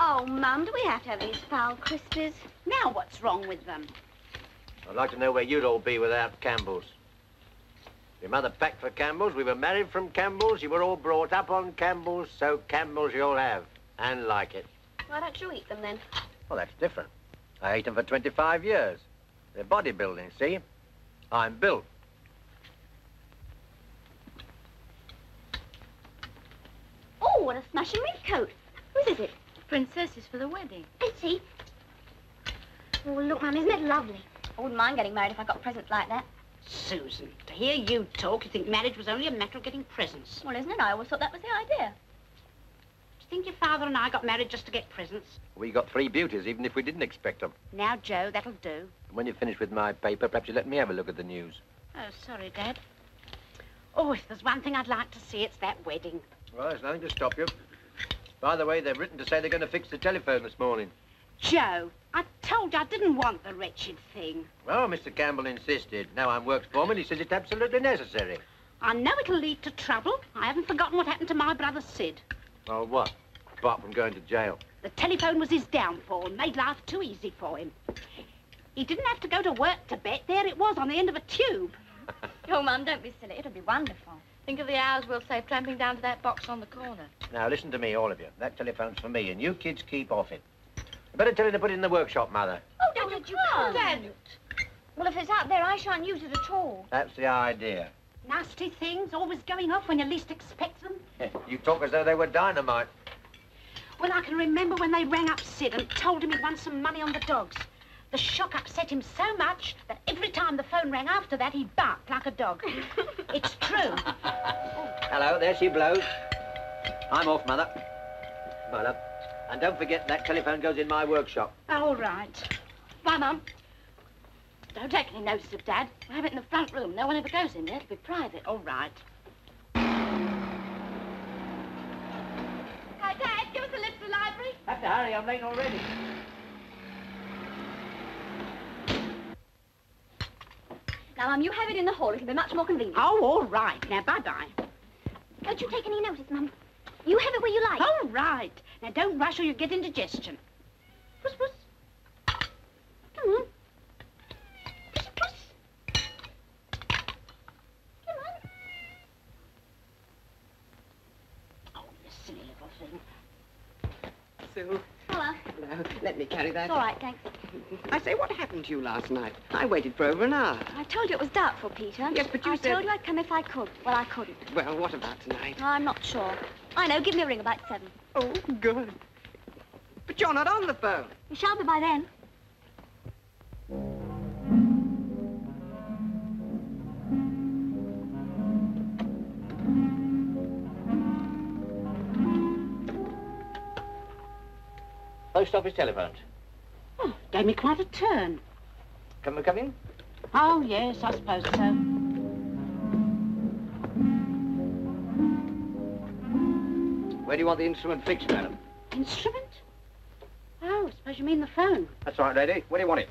Oh, Mum, do we have to have these foul crispies? Now what's wrong with them? I'd like to know where you'd all be without Campbell's. Your mother packed for Campbell's, we were married from Campbell's, you were all brought up on Campbell's, so Campbell's you'll have, and like it. Why don't you eat them, then? Well, that's different. I ate them for 25 years. They're bodybuilding, see? I'm built. Oh, what a smashing coat. Whose is it? Princess's for the wedding. Let's see. Oh, look, Mum, isn't it lovely? I wouldn't mind getting married if I got presents like that. Susan, to hear you talk, you think marriage was only a matter of getting presents. Well, isn't it? I always thought that was the idea. Do you think your father and I got married just to get presents? We got 3 beauties, even if we didn't expect them. Now, Joe, that'll do. And when you're finished with my paper, perhaps you let me have a look at the news. Oh, sorry, Dad. Oh, if there's one thing I'd like to see, it's that wedding. Well, there's nothing to stop you. By the way, they've written to say they're going to fix the telephone this morning. Joe, I told you I didn't want the wretched thing. Well, Mr. Campbell insisted. Now I'm works foreman, he says it's absolutely necessary. I know it'll lead to trouble. I haven't forgotten what happened to my brother Sid. Oh, what? Apart from going to jail. The telephone was his downfall and made life too easy for him. He didn't have to go to work to bet. There it was on the end of a tube. Oh, Mum, don't be silly. It'll be wonderful. Think of the hours we'll save tramping down to that box on the corner. Now, listen to me, all of you. That telephone's for me, and you kids keep off it. I better tell you to put it in the workshop, Mother. Oh, Dad, you can't. Dad. Well, if it's out there, I shan't use it at all. That's the idea. Nasty things, always going off when you least expect them. You talk as though they were dynamite. Well, I can remember when they rang up Sid and told him he'd won some money on the dogs. The shock upset him so much that every time the phone rang after that, he barked like a dog. It's true. Hello, there she blows. I'm off, Mother. Bye, love. And don't forget that telephone goes in my workshop. All right. Bye, Mum. Don't take any notice of Dad. I have it in the front room. No one ever goes in there. It'll be private. All right. Hi, Dad, give us a lift to the library. Have to hurry, I'm late already. Now, Mum, you have it in the hall. It'll be much more convenient. Oh, all right. Now, bye-bye. Don't you take any notice, Mum. You have it where you like. All right. Now, don't rush or you'll get indigestion. Puss, puss. Come on. Puss, puss. Come on. Oh, you silly little thing. Sue. Hello. Hello. Let me carry that. It's all right, thanks. I say, what happened to you last night? I waited for over an hour. I told you it was doubtful, Peter. Yes, but you said... I told you I'd come if I could. Well, I couldn't. Well, what about tonight? I'm not sure. I know. Give me a ring about 7. Oh, good. But you're not on the phone. You shall be by then. Post office telephones. Oh, gave me quite a turn. Can we come in? Oh, yes, I suppose so. Where do you want the instrument fixed, madam? Instrument? Oh, I suppose you mean the phone. That's right, lady. Where do you want it?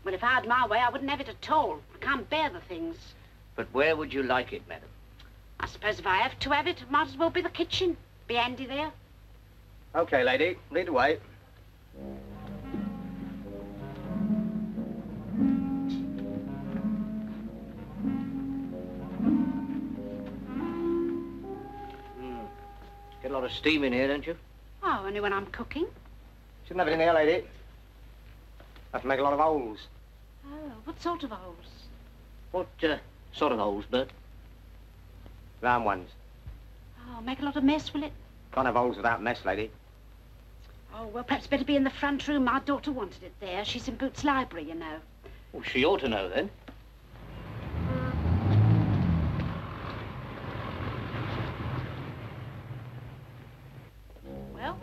Well, if I had my way, I wouldn't have it at all. I can't bear the things. But where would you like it, madam? I suppose if I have to have it, it might as well be the kitchen. Be handy there. Okay, lady. Lead the way. Get a lot of steam in here, don't you? Oh, only when I'm cooking. Shouldn't have it in here, lady. Have to make a lot of holes. Oh, what sort of holes? What sort of holes, Bert? Round ones. Oh, make a lot of mess, will it? Can't have holes without mess, lady. Oh, well, perhaps better be in the front room. My daughter wanted it there. She's in Boots' library, you know. Well, she ought to know, then. Well?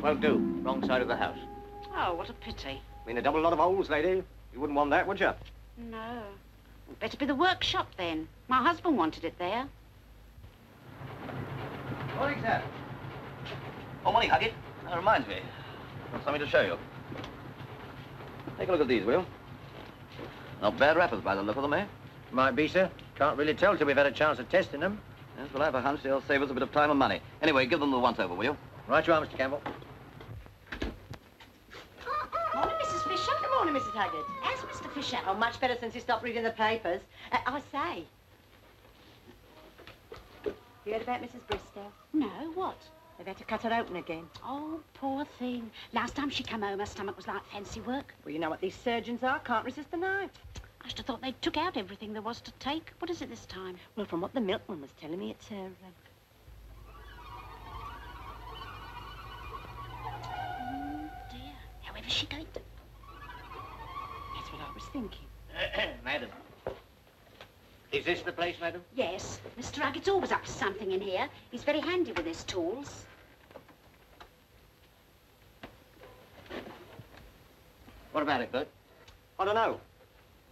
Won't do. Wrong side of the house. Oh, what a pity. Mean a double lot of holes, lady. You wouldn't want that, would you? No. Better be the workshop, then. My husband wanted it there. Morning, sir. Oh, morning, Huggett. That reminds me. Got something to show you. Take a look at these, will you? Not bad wrappers by the look of them, eh? Might be, sir. Can't really tell till we've had a chance of testing them. Yes, well, I have a hunch they'll save us a bit of time and money. Anyway, give them the once-over, will you? Right you are, Mr. Campbell. Morning, Mrs. Fisher. Good morning, Mrs. Huggett. How's Mr. Fisher? Oh, much better since you stopped reading the papers. I say. You heard about Mrs. Bristow? No, what? They've had to cut her open again. Oh, poor thing. Last time she came home, her stomach was like fancy work. Well, you know what these surgeons are. Can't resist the knife. I should have thought they took out everything there was to take. What is it this time? Well, from what the milkman was telling me, it's her... Oh, dear. However she going to... That's what I was thinking. Madam. Is this the place, madam? Yes. Mr. Huggett's always up to something in here. He's very handy with his tools. What about it, Bert? I don't know.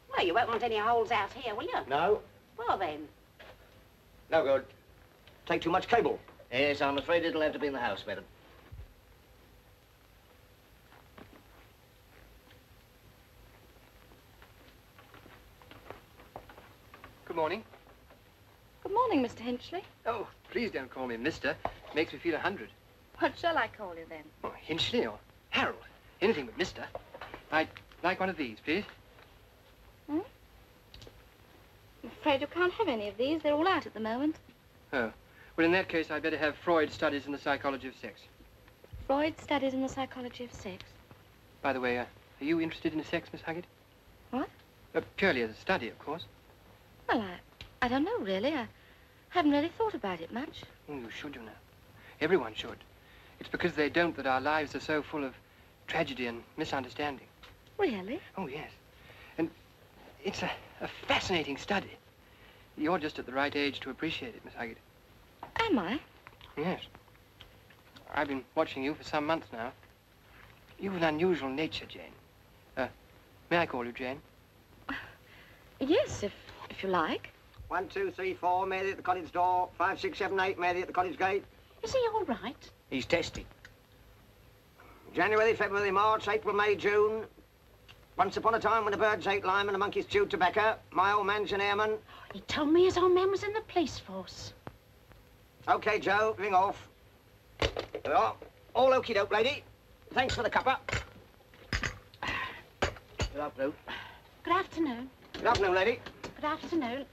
Well, you won't want any holes out here, will you? No. Well, then. No good. Take too much cable. Yes, I'm afraid it'll have to be in the house, madam. Good morning. Good morning, Mr. Hinchley. Oh, please don't call me Mister. Makes me feel 100. What shall I call you then? Oh, Hinchley or Harold. Anything but Mister. I'd like one of these, please. Hmm? I'm afraid you can't have any of these. They're all out at the moment. Oh. Well, in that case, I'd better have Freud's Studies in the Psychology of Sex. Freud studies in the psychology of sex. By the way, are you interested in sex, Miss Huggett? What? Purely as a study, of course. Well, I don't know, really. I haven't really thought about it much. Oh, you should, you know. Everyone should. It's because they don't that our lives are so full of tragedy and misunderstanding. Really? Oh, yes. And it's a fascinating study. You're just at the right age to appreciate it, Miss Huggett. Am I? Yes. I've been watching you for some months now. You've an unusual nature, Jane. May I call you Jane? Yes, if you like. 1, 2, 3, 4, Mary at the cottage door. 5, 6, 7, 8, Mary at the cottage gate. Is he all right? He's testing. January, February, March, April, May, June. Once upon a time when the birds ate lime and the monkeys chewed tobacco, my old man's an airman. He told me his old man was in the police force. OK, Joe, ring off. There we are. All okie doke, lady. Thanks for the cuppa. Good afternoon. Good afternoon. Good afternoon, lady. Good afternoon.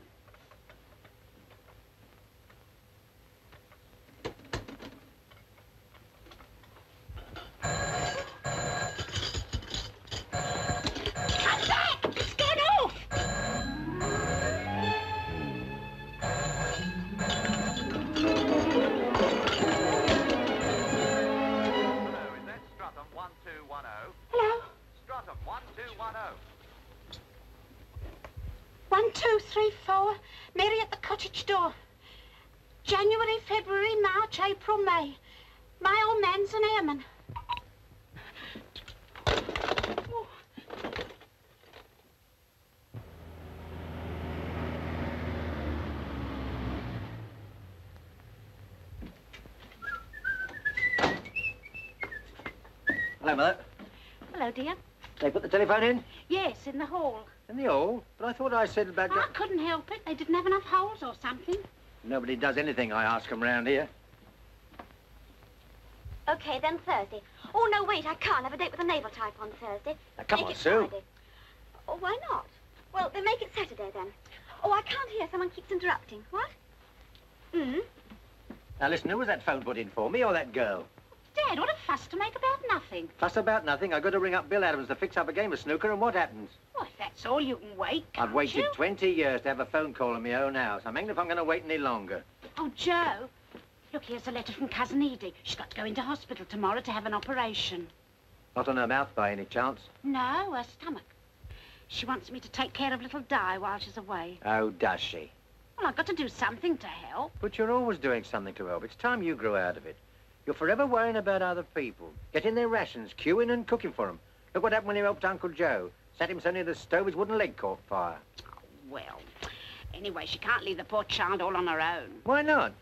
Come back! It's gone off! Hello, is that Stratum 1210? Hello? Stratum 1210. 1, 2, 3, 4. Mary at the cottage door. January, February, March, April, May. My old man's an airman. Oh. Hello, Mother. Hello, dear. They put the telephone in? Yes, in the hall. In the hall? But I thought I said about... I couldn't help it. They didn't have enough holes or something. Nobody does anything I ask them round here. OK, then Thursday. Oh, no, wait, I can't have a date with a naval type on Thursday. Now, come Make on, it Sue. Friday. Oh, why not? Well, then make it Saturday, then. Oh, I can't hear. Someone keeps interrupting. What? Now, listen, who was that phone put in for, me or that girl? Dad, what a fuss to make about nothing. Fuss about nothing. I've got to ring up Bill Adams to fix up a game of snooker, and what happens? Well, if that's all you can wait, I've can't waited you? 20 years to have a phone call in my own house. I'm hanged if I'm going to wait any longer. Oh, Joe, Look, here's a letter from Cousin Edie. She's got to go into hospital tomorrow to have an operation. Not on her mouth by any chance? No, her stomach. She wants me to take care of little Di while she's away. Oh, does she? Well, I've got to do something to help. But you're always doing something to help. It's time you grew out of it. You're forever worrying about other people, getting their rations, queuing and cooking for them. Look what happened when you helped Uncle Joe. Sat him so near the stove his wooden leg caught fire. Oh, well, anyway, she can't leave the poor child all on her own. Why not?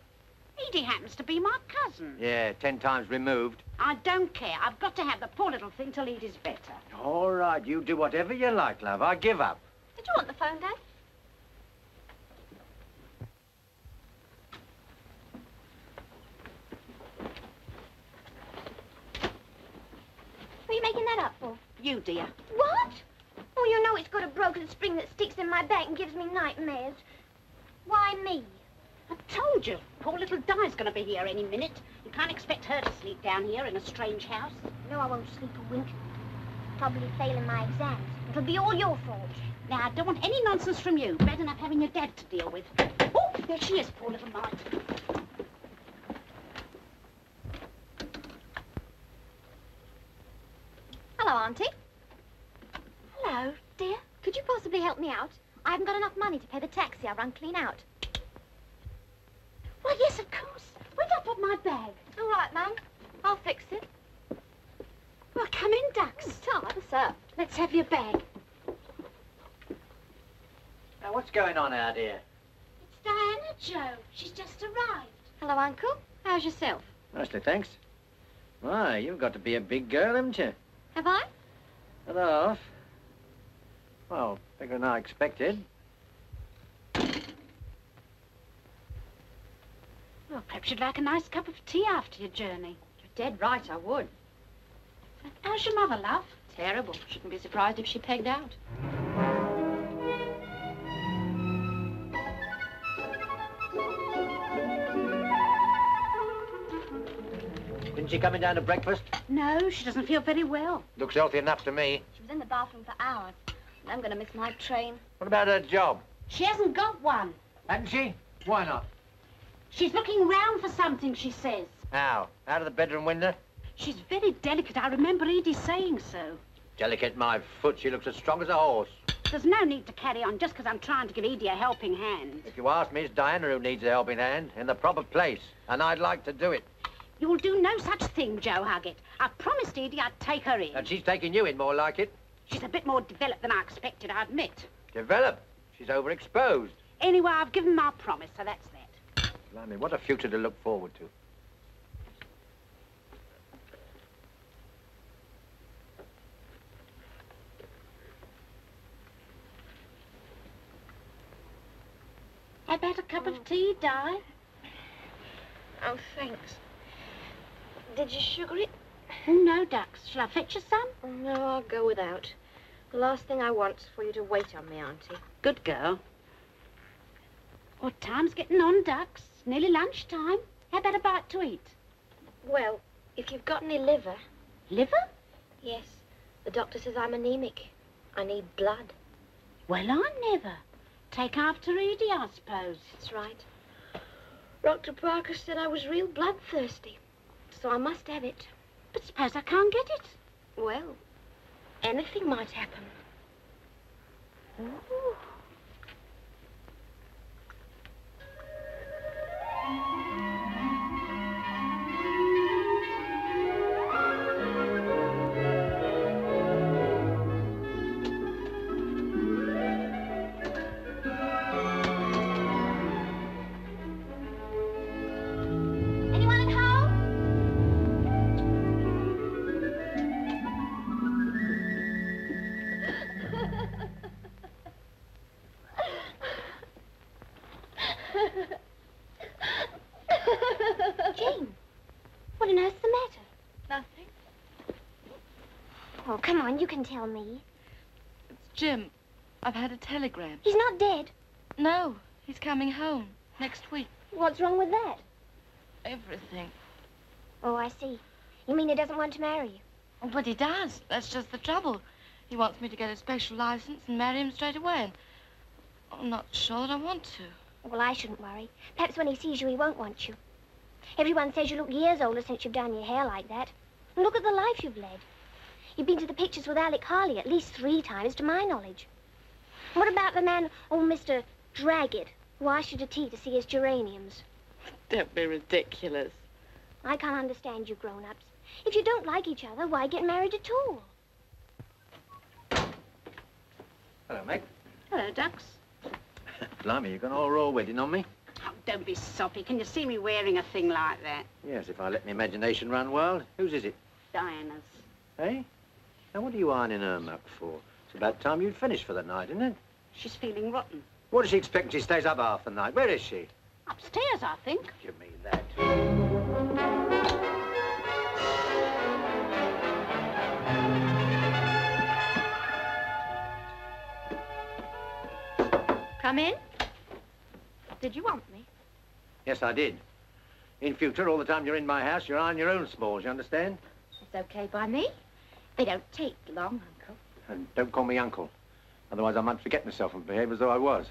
Edie happens to be my cousin. Yeah, 10 times removed. I don't care. I've got to have the poor little thing till Edie's better. All right, you do whatever you like, love. I give up. Did you want the phone, Dad? What are you making that up for? You, dear. What? Oh, you know it's got a broken spring that sticks in my back and gives me nightmares. Why me? I told you. Poor little Di's going to be here any minute. You can't expect her to sleep down here in a strange house. No, I won't sleep a wink. Probably failing my exams. It'll be all your fault. Now, I don't want any nonsense from you. Bad enough having your dad to deal with. Oh, there she is, poor little mite. Hello, Auntie. Hello, dear. Could you possibly help me out? I haven't got enough money to pay the taxi I run clean out. Well, yes, of course. Where'd I put my bag? All right, Mum. I'll fix it. Well, come in, ducks. Todd, what's up? Let's have your bag. Now, what's going on out here? It's Diana, Joe. She's just arrived. Hello, Uncle. How's yourself? Nicely, thanks. Why, you've got to be a big girl, haven't you? Have I? At half. Well, bigger than I expected. Well, perhaps you'd like a nice cup of tea after your journey. You're dead right, I would. How's your mother, love? Terrible. Shouldn't be surprised if she pegged out. Isn't she coming down to breakfast? No, she doesn't feel very well. Looks healthy enough to me. She was in the bathroom for hours. And I'm going to miss my train. What about her job? She hasn't got one. Hasn't she? Why not? She's looking round for something, she says. How? Out of the bedroom window? She's very delicate. I remember Edie saying so. Delicate, my foot. She looks as strong as a horse. There's no need to carry on just because I'm trying to give Edie a helping hand. If you ask me, it's Diana who needs a helping hand in the proper place. And I'd like to do it. You'll do no such thing, Joe Huggett. I promised Edie I'd take her in. And she's taking you in more like it. She's a bit more developed than I expected, I admit. Develop. She's overexposed. Anyway, I've given my promise, so that's that. Blimey, what a future to look forward to. Have had a cup of tea, Di? Oh, thanks. Did you sugar it? Oh, no, ducks. Shall I fetch you some? Oh, no, I'll go without. The last thing I want is for you to wait on me, Auntie. Good girl. Well, time's getting on, ducks. Nearly lunchtime. How about a bite to eat? Well, if you've got any liver... Liver? Yes. The doctor says I'm anemic. I need blood. Well, I never. Take after Edie, I suppose. That's right. Dr. Parker said I was real bloodthirsty, so I must have it. But suppose I can't get it? Well, anything might happen. Ooh. Anyone at home? Jane, what on earth's the matter? Nothing. Oh, come on, you can tell me. It's Jim. I've had a telegram. He's not dead. No, he's coming home next week. What's wrong with that? Everything. Oh, I see. You mean he doesn't want to marry you? Oh, but he does. That's just the trouble. He wants me to get a special license and marry him straight away. And I'm not sure that I want to. Well, I shouldn't worry. Perhaps when he sees you, he won't want you. Everyone says you look years older since you've done your hair like that. And look at the life you've led. You've been to the pictures with Alec Harley at least 3 times, to my knowledge. And what about the man, old Mr. Draggett, who asked you to tea to see his geraniums? Don't be ridiculous. I can't understand you grown-ups. If you don't like each other, why get married at all? Hello, Meg. Hello, ducks. Blimey, you got an all raw wedding on me? Oh, don't be soppy. Can you see me wearing a thing like that? Yes, if I let my imagination run wild. Whose is it? Diana's. Eh? Now, what are you ironing her muck for? It's about time you'd finished for the night, isn't it? She's feeling rotten. What does she expect when she stays up half the night? Where is she? Upstairs, I think. Give me that. Come in. Did you want me? Yes, I did. In future, all the time you're in my house, you're on your own smalls, you understand? It's okay by me. They don't take long, Uncle. And don't call me uncle. Otherwise, I might forget myself and behave as though I was.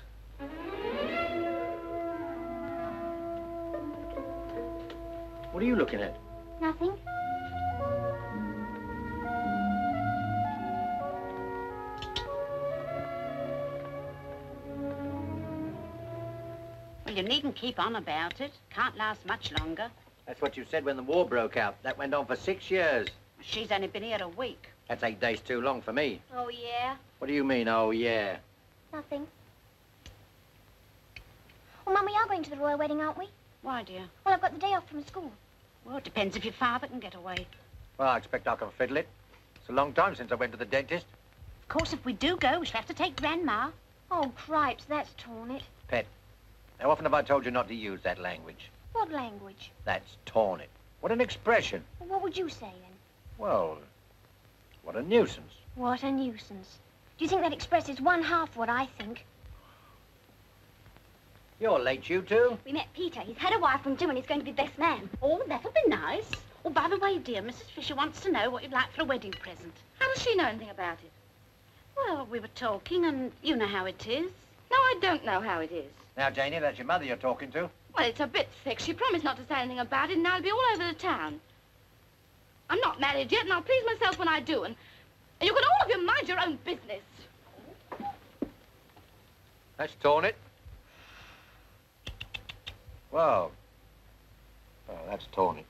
What are you looking at? Nothing. Well, you needn't keep on about it. Can't last much longer. That's what you said when the war broke out. That went on for 6 years. She's only been here a week. That's 8 days too long for me. Oh, yeah? What do you mean, oh, yeah? Nothing. Well, Mum, we are going to the royal wedding, aren't we? Why, dear? Well, I've got the day off from school. Well, it depends if your father can get away. Well, I expect I can fiddle it. It's a long time since I went to the dentist. Of course, if we do go, we shall have to take Grandma. Oh, cripes, that's torn it. Pet, how often have I told you not to use that language? What language? That's torn it. What an expression. Well, what would you say, then? Well, what a nuisance. What a nuisance. Do you think that expresses 1/2 what I think? You're late, you two. We met Peter. He's had a wife from Jim and he's going to be best man. Oh, that'll be nice. Oh, by the way, dear, Mrs. Fisher wants to know what you'd like for a wedding present. How does she know anything about it? Well, we were talking, and you know how it is. No, I don't know how it is. Now, Janie, that's your mother you're talking to. Well, it's a bit thick. She promised not to say anything about it, and now it'll be all over the town. I'm not married yet, and I'll please myself when I do, and you can all of you mind your own business. That's torn it. Well, that's torn it.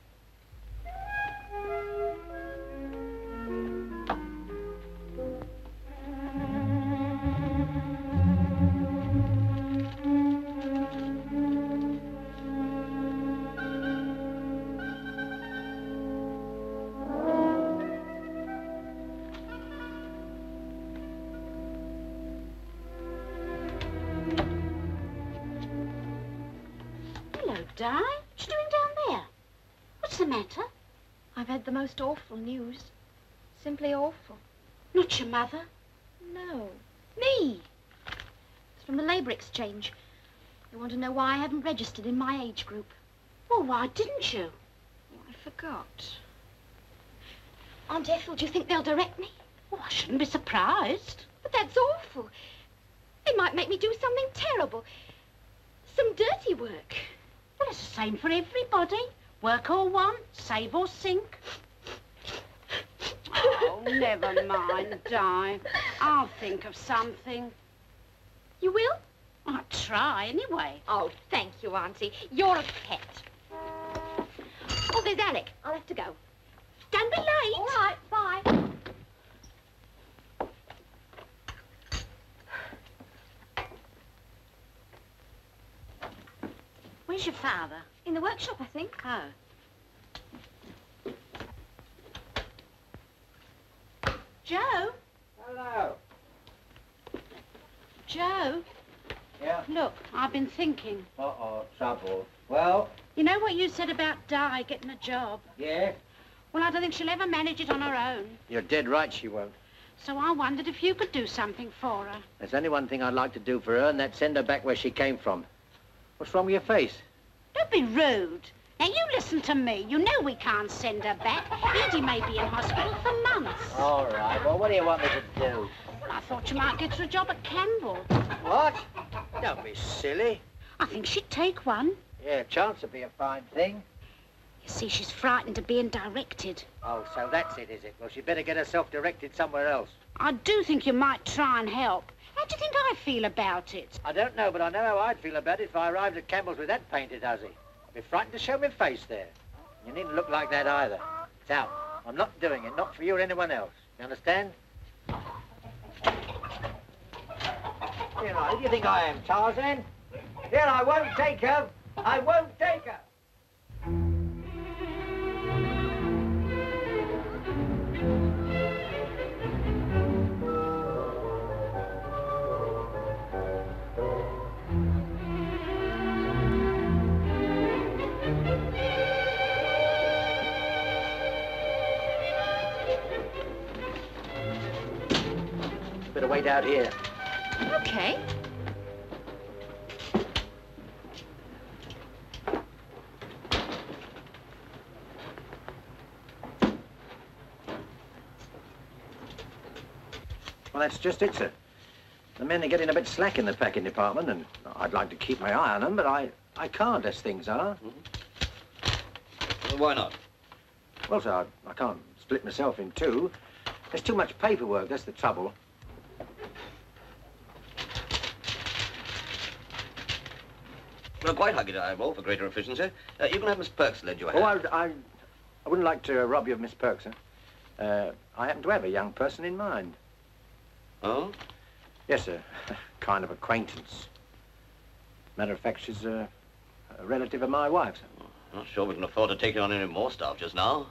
Di, what you doing down there? What's the matter? I've had the most awful news. Simply awful. Not your mother? No. Me. It's from the Labour Exchange. They want to know why I haven't registered in my age group. Well, why didn't you? I forgot. Aunt Ethel, do you think they'll direct me? Oh, I shouldn't be surprised. But that's awful. They might make me do something terrible. Some dirty work. Well, it's the same for everybody. Work or want, save or sink. Oh, never mind, Di. I'll think of something. You will? I'll try, anyway. Oh, thank you, Auntie. You're a pet. Oh, there's Alec. I'll have to go. Don't be late. All right, bye. Where's your father? In the workshop, I think. Oh. Joe? Hello. Joe? Yeah? Look, I've been thinking. Uh-oh, trouble. Well? You know what you said about Di getting a job? Yeah? Well, I don't think she'll ever manage it on her own. You're dead right she won't. So I wondered if you could do something for her. There's only one thing I'd like to do for her, and that's send her back where she came from. What's wrong with your face? Don't be rude. Now, you listen to me. You know we can't send her back. Edie may be in hospital for months. All right, well, what do you want me to do? Well, I thought you might get her a job at Campbell. What? Don't be silly. I think she'd take one. Yeah, chance would be a fine thing. You see, she's frightened of being directed. Oh, so that's it, is it? Well, she'd better get herself directed somewhere else. I do think you might try and help. How do you think I feel about it? I don't know, but I know how I'd feel about it if I arrived at Campbell's with that painted hussy. I'd be frightened to show my face there. You needn't look like that either. It's out. I'm not doing it, not for you or anyone else. You understand? Here, who do you think I am, Tarzan? Here, I won't take her. I won't take her. Better wait out here. Okay. Well, that's just it, sir. The men are getting a bit slack in the packing department, and I'd like to keep my eye on them, but I can't as things are. Well, why not? Well, sir, I can't split myself in two. There's too much paperwork, that's the trouble. Well, quite Huggett, I will, for greater efficiency. You can have Miss Perks lend you a Oh, hand. I wouldn't like to rob you of Miss Perks, sir. I happen to have a young person in mind. Oh? Yes, sir. Kind of acquaintance. Matter of fact, she's a relative of my wife's. Not sure we can afford to take on any more staff just now.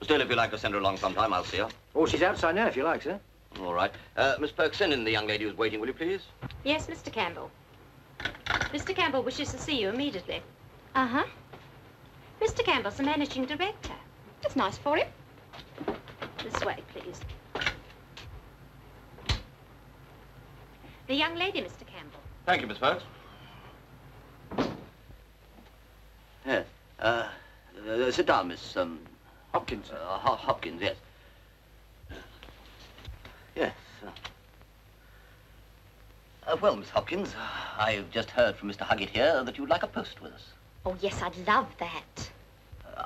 Still, if you like to send her along sometime, I'll see her. Oh, she's outside now, if you like, sir. All right. Miss Perks, send in the young lady who's waiting, will you, please? Yes, Mr. Campbell. Mr. Campbell wishes to see you immediately. Uh-huh. Mr. Campbell's the managing director. That's nice for him. This way, please. The young lady, Mr. Campbell. Thank you, Miss Perks. Yes. Sit down, Miss, Hopkins. Hopkins, yes. Yes. Well, Miss Hopkins, I've just heard from Mr. Huggett here that you'd like a post with us. Oh, yes, I'd love that.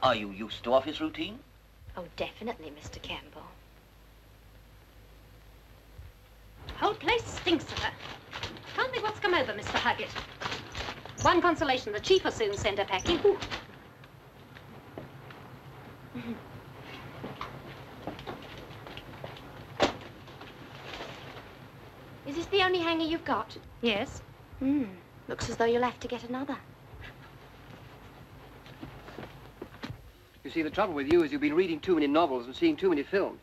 Are you used to office routine? Oh, definitely, Mr. Campbell. Whole place stinks of her. Can't think what's come over, Mr. Huggett. One consolation, the chief will soon send her packing. Ooh. Is this the only hanger you've got? Yes. Looks as though you'll have to get another. You see, the trouble with you is you've been reading too many novels and seeing too many films.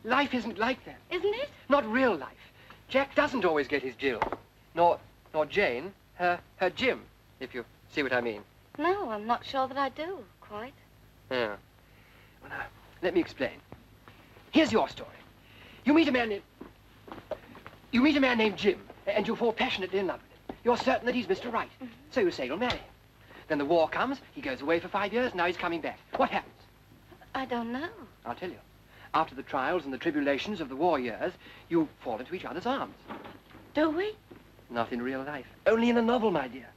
Life isn't like that. Isn't it? Not real life. Jack doesn't always get his Jill. Nor Jane, her Jim, if you see what I mean. No, I'm not sure that I do, quite. Yeah. Well, now, let me explain. Here's your story. You meet a man named Jim, and you fall passionately in love with him. You're certain that he's Mr. Right. So you say you'll marry him. Then the war comes, he goes away for 5 years, now he's coming back. What happens? I don't know. I'll tell you. After the trials and the tribulations of the war years, you fall into each other's arms. Do we? Not in real life. Only in a novel, my dear.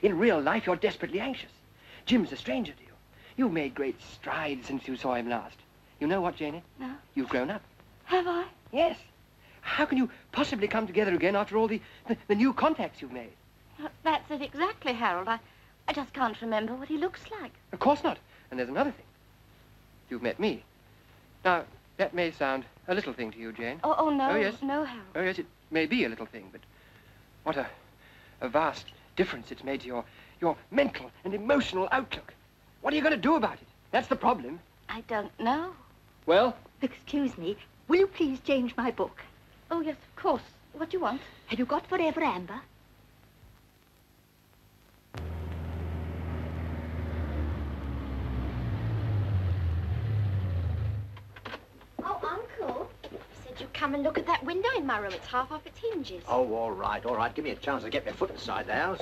In real life, you're desperately anxious. Jim's a stranger to you. You've made great strides since you saw him last. You know what, Janie? No. You've grown up. Have I? Yes. How can you possibly come together again after all the new contacts you've made? That's it exactly, Harold. I just can't remember what he looks like. Of course not. And there's another thing. You've met me. Now, that may sound a little thing to you, Jane. Oh, no. Oh, yes. No, Harold. Oh, yes, it may be a little thing, but what a vast difference it's made to your mental and emotional outlook. What are you going to do about it? That's the problem. I don't know. Well? Excuse me, will you please change my book? Oh, yes, of course. What do you want? Have you got Forever Amber? Oh, Uncle. You said you'd come and look at that window in my room. It's half off its hinges. Oh, all right, all right. Give me a chance to get my foot inside the house.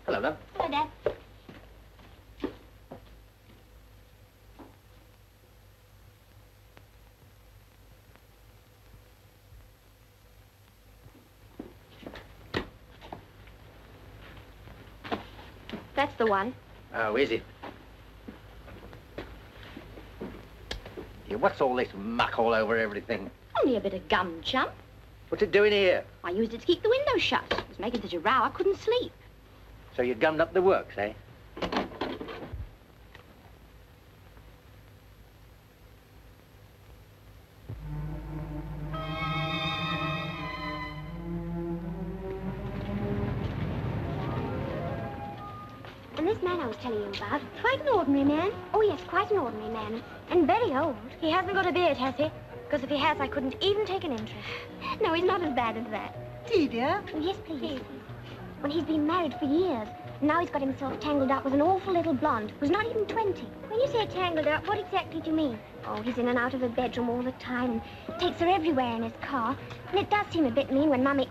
Hello, love. Hello, Dad. That's the one. Oh, is it? Here, what's all this muck all over everything? Only a bit of gum, chump. What's it doing here? I used it to keep the window shut. It was making such a row I couldn't sleep. So you gummed up the works, eh? And this man I was telling you about, quite an ordinary man. Oh, yes, quite an ordinary man. And very old. He hasn't got a beard, has he? Because if he has, I couldn't even take an interest. No, he's not as bad as that. Tea, dear? Oh, yes, please. When he's been married for years, and now he's got himself tangled up with an awful little blonde who's not even 20. When you say tangled up, what exactly do you mean? Oh, he's in and out of her bedroom all the time and takes her everywhere in his car. And it does seem a bit mean when Mummy...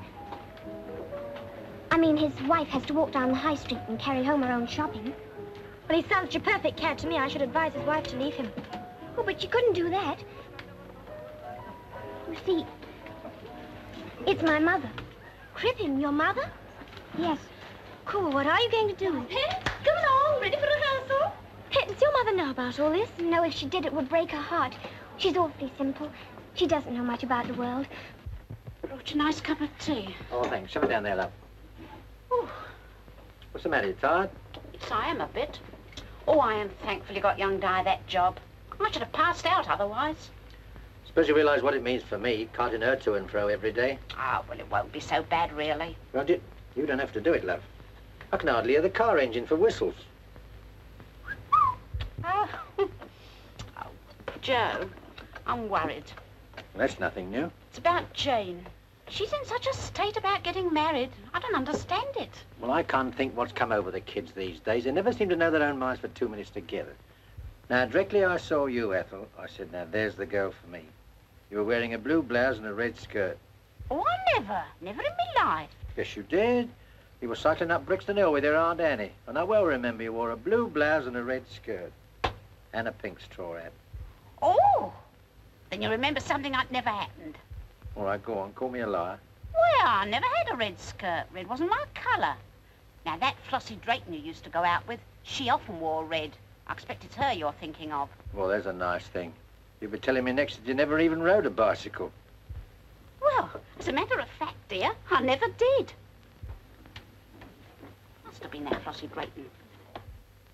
I mean, his wife has to walk down the high street and carry home her own shopping. But he sounds such a perfect cat to me, I should advise his wife to leave him. Oh, but you couldn't do that. You see, it's my mother. Crippen, your mother? Yes. Cool, what are you going to do? Pet, come along, ready for rehearsal? Pet, does your mother know about all this? No, if she did, it would break her heart. She's awfully simple. She doesn't know much about the world. Brought you a nice cup of tea. Oh, thanks. Shove it down there, love. Ooh. What's the matter? You tired? Yes, I am a bit. Oh, I am thankful you got young Di that job. I should have passed out otherwise. Suppose you realise what it means for me, carting her to and fro every day. Ah, well, it won't be so bad, really. Well, you don't have to do it, love. I can hardly hear the car engine for whistles. Oh, Joe, I'm worried. That's nothing new. It's about Jane. She's in such a state about getting married. I don't understand it. Well, I can't think what's come over the kids these days. They never seem to know their own minds for 2 minutes together. Now, directly I saw you, Ethel, I said, now, there's the girl for me. You were wearing a blue blouse and a red skirt. Oh, I never in my life. Yes, you did. You were cycling up Brixton Hill with your Aunt Annie. And I well remember you wore a blue blouse and a red skirt. And a pink straw hat. Oh, then you remember something that never happened. All right, go on, call me a liar. Well, I never had a red skirt. Red wasn't my colour. Now, that Flossie Drayton you used to go out with, she often wore red. I expect it's her you're thinking of. Well, there's a nice thing. You'll be telling me next that you never even rode a bicycle. Well, as a matter of fact, dear, I never did. Must have been that Flossie Drayton.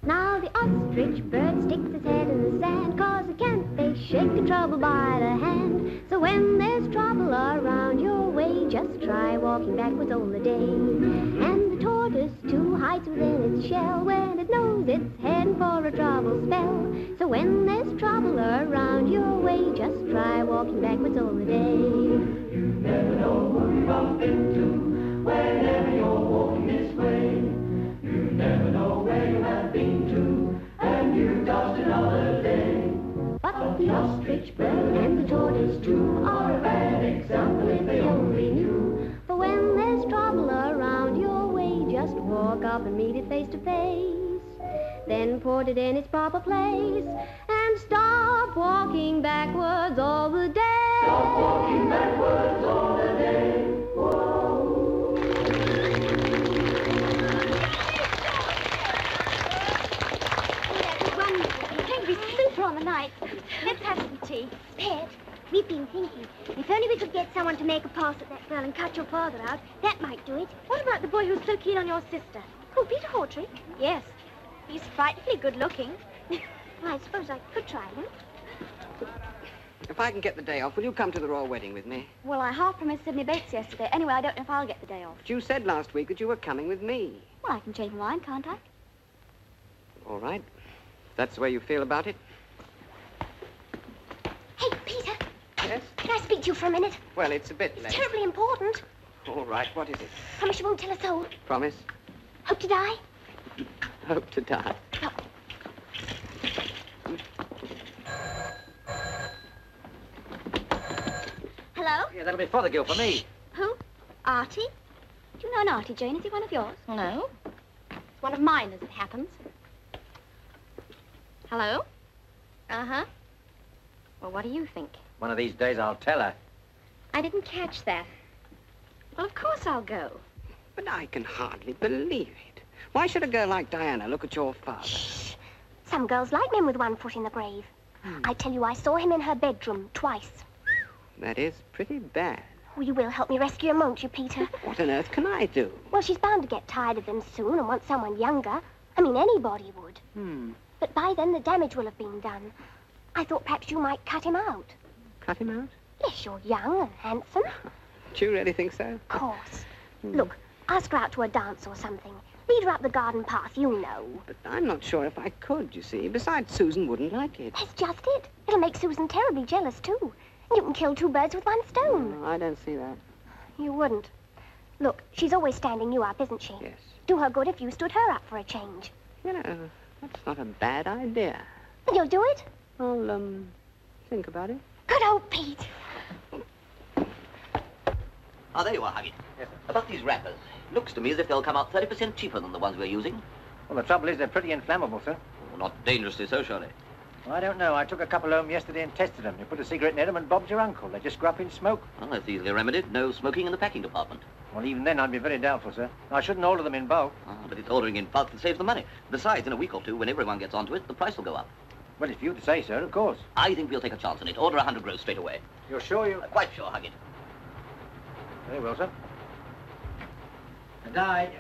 Now the ostrich bird sticks his head in the sand, 'cause he can't face shaking trouble by the hand. So when there's trouble around your way, just try walking backwards all the day. And the tortoise too hides within its shell when it knows it's heading for a trouble spell. So when there's trouble around your way, just try walking backwards all the day. You never know who you bump into whenever you're walking this way. You never know where you have been to, and you've just another day. But the ostrich bird and the tortoise too are a bad example if they only knew. For when there's trouble around your way, just walk up and meet it face to face. Then put it in its proper place and stop walking backwards all the day. Stop walking backwards all the day. Whoa. Super on the night. Let's have some tea. Pet, we've been thinking, if only we could get someone to make a pass at that girl and cut your father out, that might do it. What about the boy who's so keen on your sister? Oh, Peter Hawtrey? Yes. He's frightfully good looking. Well, I suppose I could try him. If I can get the day off, will you come to the royal wedding with me? Well, I half promised Sidney Bates yesterday. Anyway, I don't know if I'll get the day off. But you said last week that you were coming with me. Well, I can change my mind, can't I? All right. That's the way you feel about it? Hey, Peter. Yes? Can I speak to you for a minute? Well, it's a bit late. It's terribly important. All right, what is it? Promise you won't tell a soul. Promise? Hope to die. Hope to die. Oh. Hello? Yeah, that'll be Fothergill for me. Who? Artie? Do you know an Artie, Jane? Is he one of yours? No. It's one of mine, as it happens. Hello? Uh-huh. Well, what do you think? One of these days I'll tell her. I didn't catch that. Well, of course I'll go. But I can hardly believe it. Why should a girl like Diana look at your father? Shh. Some girls like men with one foot in the grave. I tell you, I saw him in her bedroom twice. That is pretty bad. Oh, you will help me rescue him, won't you, Peter? What on earth can I do? Well, she's bound to get tired of him soon and want someone younger. I mean, anybody would. But by then, the damage will have been done. I thought perhaps you might cut him out. Cut him out? Yes, you're young and handsome. Do you really think so? Of course. Look, ask her out to a dance or something. Lead her up the garden path, you know. But I'm not sure if I could, you see. Besides, Susan wouldn't like it. That's just it. It'll make Susan terribly jealous, too. And you can kill two birds with one stone. No, I don't see that. You wouldn't. Look, she's always standing you up, isn't she? Yes. Do her good if you stood her up for a change. You know, that's not a bad idea. Then you'll do it? I'll, think about it. Good old Pete. Ah, there you are, Hugget. Yes, about these wrappers. Looks to me as if they'll come out 30% cheaper than the ones we're using. Well, the trouble is they're pretty inflammable, sir. Well, not dangerously so, surely. Well, I don't know. I took a couple home yesterday and tested them. You put a cigarette near them and Bob's your uncle. They just go up in smoke. Well, that's easily remedied. No smoking in the packing department. Well, even then, I'd be very doubtful, sir. I shouldn't order them in bulk. Ah, but it's ordering in bulk that saves the money. Besides, in a week or two, when everyone gets onto it, the price will go up. Well, if you to say, sir, of course. I think we'll take a chance on it. Order 100 gross straight away. You're sure you... Quite sure, Hugget. Very well, sir. And I...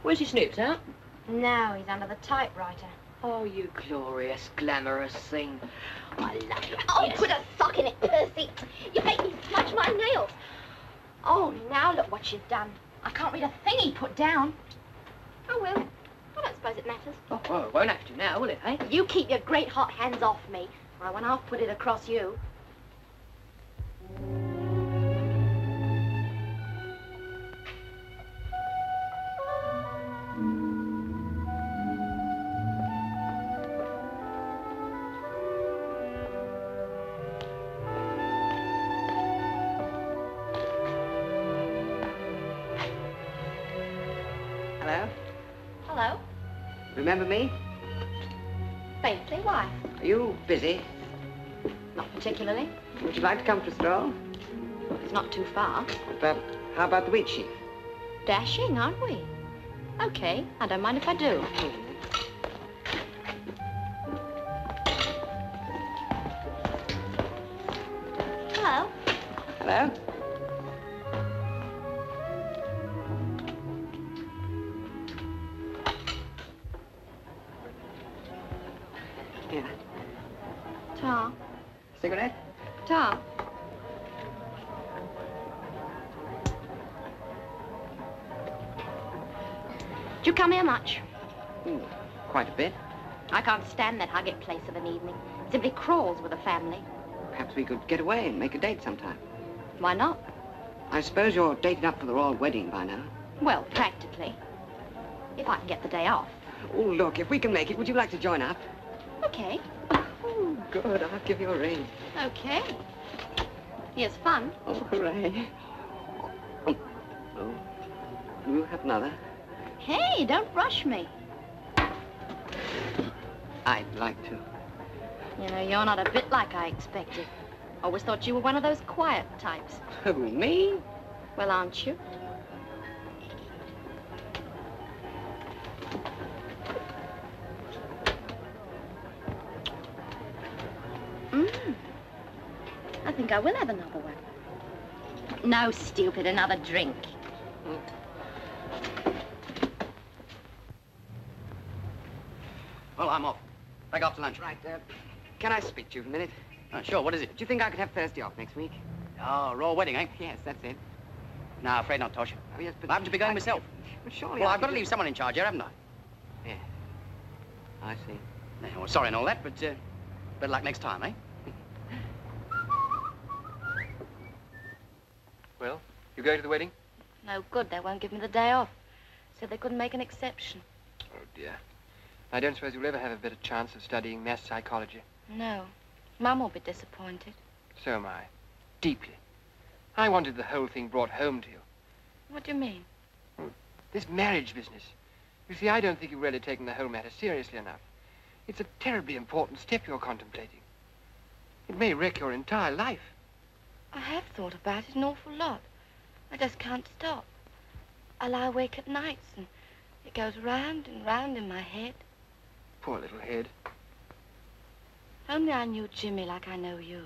Where's your snips, huh? No, he's under the typewriter. Oh, you glorious, glamorous thing. I love you. Oh, put a sock in it, Percy. You make me smudge my nails. Oh, now look what you've done. I can't read a thing he put down. Oh, well, I don't suppose it matters. Oh, well, it won't have to now, will it, eh? You keep your great hot hands off me, or I won't half put it across you. Hello? Hello? Remember me? Faintly, why? Are you busy? Not particularly. Would you like to come for a stroll? It's not too far. But how about the wheat sheaf? Dashing, aren't we? Okay, I don't mind if I do. Hello? Hello? Here. Ta. Cigarette? Ta. Do you come here much? Quite a bit. I can't stand that Huggett place of an evening. It simply crawls with a family. Perhaps we could get away and make a date sometime. Why not? I suppose you're dated up for the royal wedding by now. Well, practically. If I can get the day off. Oh, look, if we can make it, would you like to join up? Okay. Oh, good. I'll give you a ring. Okay. Here's fun. Oh, hooray. Oh, you have another? Hey, don't rush me. I'd like to. You know, you're not a bit like I expected. Always thought you were one of those quiet types. Who, me? Well, aren't you? I think I will have another one. No, stupid, another drink. Well, I'm off. Back after lunch. Right, can I speak to you for a minute? Sure, what is it? Do you think I could have Thursday off next week? Oh, royal wedding, eh? Yes, that's it. No, afraid not, Tosh. Oh, yes, but... I happen to be going myself. Well, surely Well, I I've got to could leave someone in charge here, haven't I? Yeah. I see. Yeah, well, sorry and all that, but better luck next time, eh? Well, you going to the wedding? No good. They won't give me the day off. Said they couldn't make an exception. Oh, dear. I don't suppose you'll ever have a better chance of studying mass psychology. No. Mum will be disappointed. So am I. Deeply. I wanted the whole thing brought home to you. What do you mean? This marriage business. You see, I don't think you've really taken the whole matter seriously enough. It's a terribly important step you're contemplating. It may wreck your entire life. I have thought about it an awful lot. I just can't stop. I lie awake at nights and it goes round and round in my head. Poor little head. Only I knew Jimmy like I know you.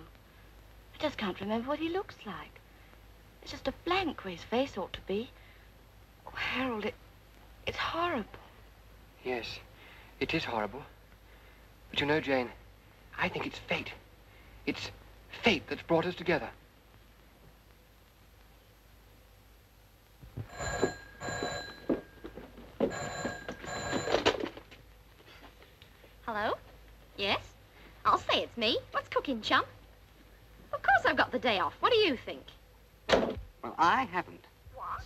I just can't remember what he looks like. It's just a blank where his face ought to be. Oh, Harold, it's horrible. Yes, it is horrible. But you know, Jane, I think it's fate. It's fate that's brought us together. Hello? Yes? I'll say it's me. What's cooking, chum? Of course I've got the day off. What do you think? Well, I haven't. What?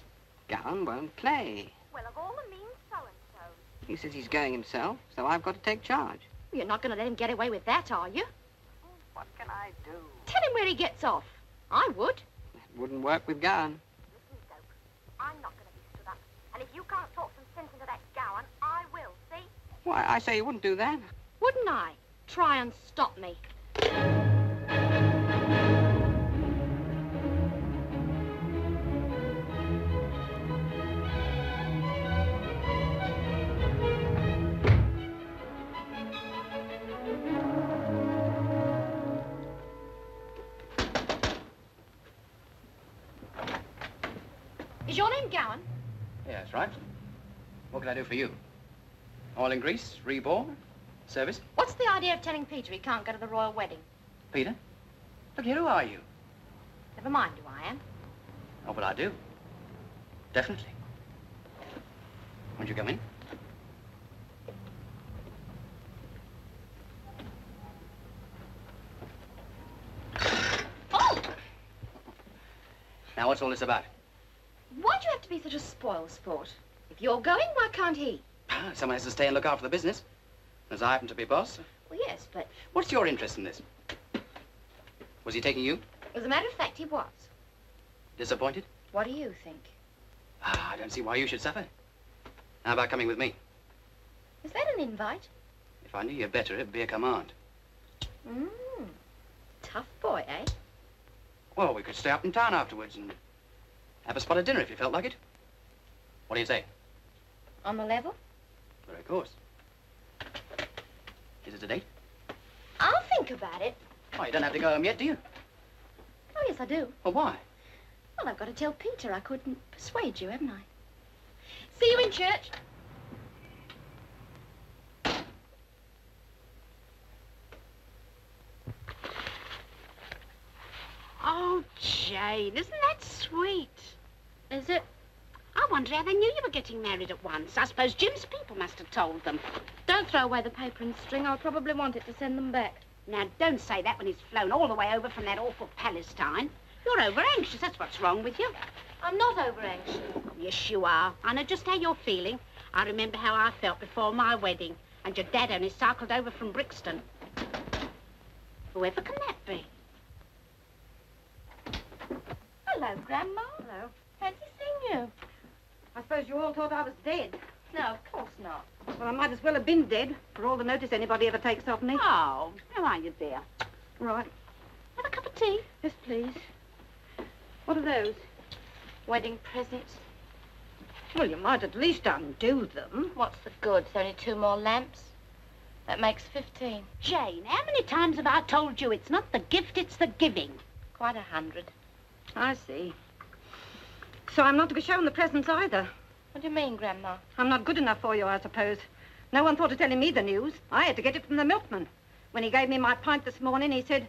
Gowan won't play. Well, of all the means, so-and-so. He says he's going himself, so I've got to take charge. You're not going to let him get away with that, are you? What can I do? Tell him where he gets off. I would. It wouldn't work with Gowan. Listen, Dope, I'm not going to be stood up. And if you can't talk some sense into that Gowan, I will, see? Why, I say you wouldn't do that. Wouldn't I? Try and stop me. Is your name Gowan? Yeah, that's right. What can I do for you? Oil and grease, reborn, service? What's the idea of telling Peter he can't go to the royal wedding? Peter? Look here, who are you? Never mind who I am. Oh, but I do. Definitely. Won't you come in? Oh! Now, what's all this about? Why'd you have to be such a spoil sport? If you're going, why can't he? Someone has to stay and look after the business. As I happen to be boss. Well, yes, but What's your interest in this? Was he taking you? as a matter of fact, he was. Disappointed? What do you think? I don't see why you should suffer. How about coming with me? Is that an invite? If I knew you better, it'd be a command. Tough boy, eh? Well, we could stay up in town afterwards and have a spot of dinner if you felt like it. What do you say? On the level? Well, of course. Is it a date? I'll think about it. Oh, you don't have to go home yet, do you? Oh, yes, I do. Well, why? Well, I've got to tell Peter I couldn't persuade you, haven't I? See you in church. Oh, Jane, isn't that sweet? Is it? I wonder how they knew you were getting married at once. I suppose Jim's people must have told them. Don't throw away the paper and string. I'll probably want it to send them back. Now, don't say that when he's flown all the way over from that awful Palestine. You're over-anxious, that's what's wrong with you. I'm not over-anxious. Yes, you are. I know just how you're feeling. I remember how I felt before my wedding. And your dad only cycled over from Brixton. Whoever can that be? Hello, Grandma. Hello. Fancy seeing you. I suppose you all thought I was dead. No, of course not. Well, I might as well have been dead, for all the notice anybody ever takes of me. Oh, how are you, dear? Right. Have a cup of tea? Yes, please. What are those? Wedding presents. Well, you might at least undo them. What's the good? There's only 2 more lamps. That makes 15. Jane, how many times have I told you it's not the gift, it's the giving? Quite 100. I see. So I'm not to be shown the presents either. What do you mean, Grandma? I'm not good enough for you, I suppose. No one thought of telling me the news. I had to get it from the milkman. When he gave me my pint this morning, he said,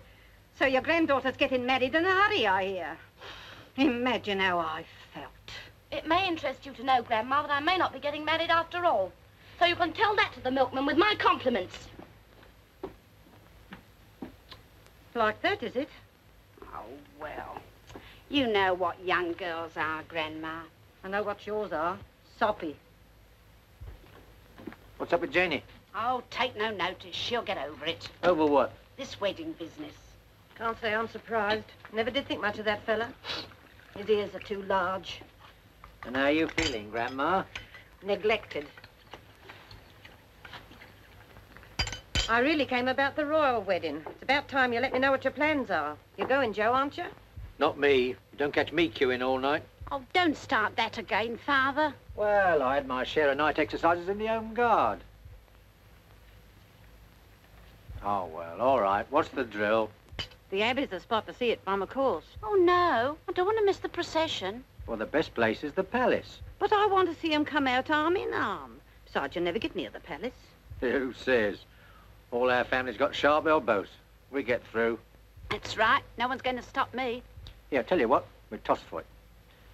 "So your granddaughter's getting married in a hurry, I hear." Imagine how I felt. It may interest you to know, Grandma, that I may not be getting married after all. So you can tell that to the milkman with my compliments. Like that, is it? Oh, well. You know what young girls are, Grandma. I know what yours are. Soppy. What's up with Janie? Oh, take no notice. She'll get over it. Over what? This wedding business. Can't say I'm surprised. Never did think much of that fella. His ears are too large. And how are you feeling, Grandma? Neglected. I really came about the royal wedding. It's about time you let me know what your plans are. You're going, Joe, aren't you? Not me. You don't catch me queuing all night. Oh, don't start that again, Father. Well, I had my share of night exercises in the Home Guard. Oh, well, all right. What's the drill? The Abbey's the spot to see it from a course. Oh, no. I don't want to miss the procession. Well, the best place is the palace. But I want to see him come out arm in arm. Besides, you'll never get near the palace. Who says? All our family's got sharp elbows. We get through. That's right. No one's going to stop me. Yeah, tell you what, we toss for it.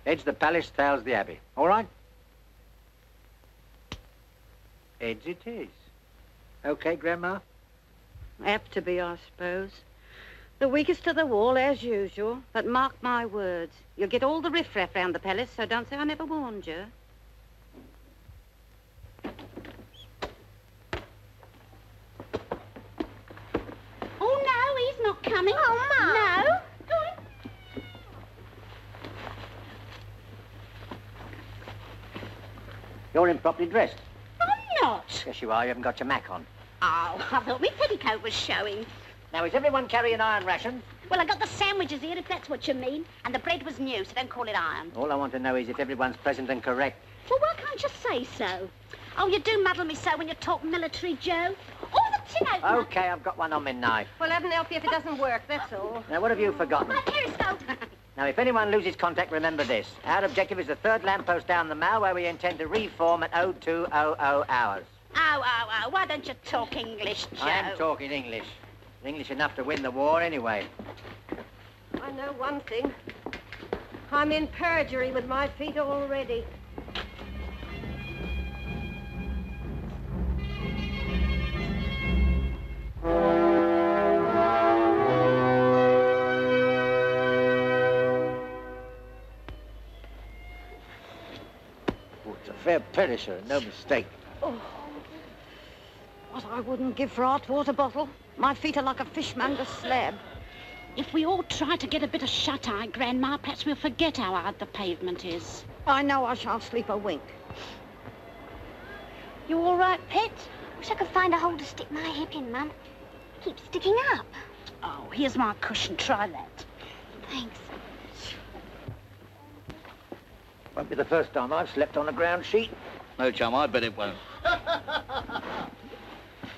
Heads the palace, tails the Abbey. All right? Heads it is. Okay, Grandma? Apt to be, I suppose. The weakest to the wall, as usual. But mark my words, you'll get all the riffraff round the palace, so don't say I never warned you. Oh, no, he's not coming. Oh, Ma. No. You're improperly dressed. I'm not. Yes, you are. You haven't got your mac on. Oh, I thought my petticoat was showing. Now, is everyone carrying iron rations? Well, I got the sandwiches here, if that's what you mean. And the bread was new, so don't call it iron. All I want to know is if everyone's present and correct. Well, why can't you say so? Oh, you do muddle me so when you talk military, Joe. Oh, the tin opener. Okay, I've got one on my knife. Well, heaven help you if it doesn't work, that's all. Now, what have you forgotten? My periscope. Now, if anyone loses contact, remember this. Our objective is the third lamppost down the mall, where we intend to reform at 0200 hours. Oh, why don't you talk English, Joe? I am talking English. English enough to win the war anyway. I know one thing. I'm in perjury with my feet already. Oh, it's a fair perisher, no mistake. Oh. What I wouldn't give for hot water bottle. My feet are like a fishmonger's slab. If we all try to get a bit of shut-eye, Grandma, perhaps we'll forget how hard the pavement is. I know I shan't sleep a wink. You all right, Pet? Wish I could find a hole to stick my hip in, Mum. Keeps sticking up. Oh, here's my cushion. Try that. Thanks. Won't be the first time I've slept on a ground sheet. No, chum, I bet it won't.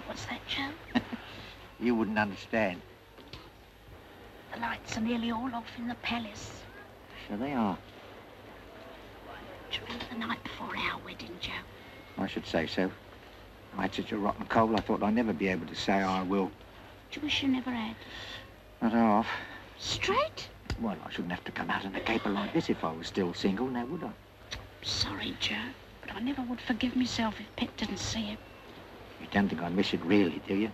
What's that, Joe? You wouldn't understand. The lights are nearly all off in the palace. So they are. Do you remember the night before our wedding, Joe? I should say so. I had such a rotten cold, I thought I'd never be able to say I will. Do you wish you never had? Not half. Straight? Well, I shouldn't have to come out in a caper like this if I was still single, now would I? Sorry, Joe, but I never would forgive myself if Pet didn't see it. You don't think I miss it really, do you?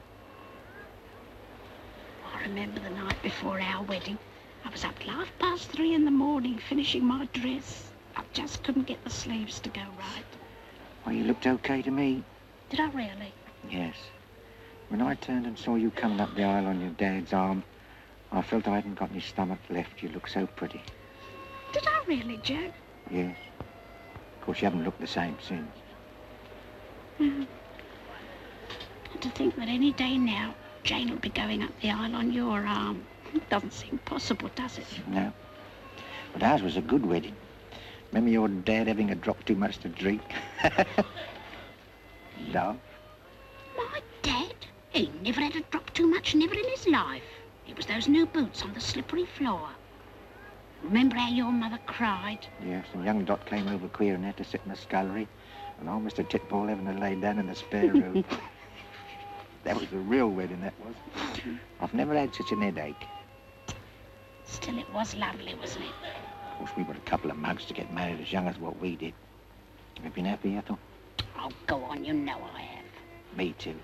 I remember the night before our wedding. I was up till 3:30 in the morning finishing my dress. I just couldn't get the sleeves to go right. Well, you looked okay to me. Did I really? Yes. When I turned and saw you coming up the aisle on your dad's arm, I felt I hadn't got any stomach left. You looked so pretty. Did I really, Joe? Yes. Of course, you haven't looked the same since. And to think that any day now, Jane will be going up the aisle on your arm. It doesn't seem possible, does it? No. But ours was a good wedding. Remember your dad having a drop too much to drink? Love. My dad? He never had a drop too much, never in his life. It was those new boots on the slippery floor. Remember how your mother cried? Yes, and young Dot came over queer and had to sit in the scullery. And old Mr. Titball having to lay down in the spare room. That was a real wedding, that was. I've never had such an headache. Still, it was lovely, wasn't it? Of course, we were a couple of mugs to get married as young as what we did. Have you been happy, Ethel? Oh, go on, you know I have. Me too.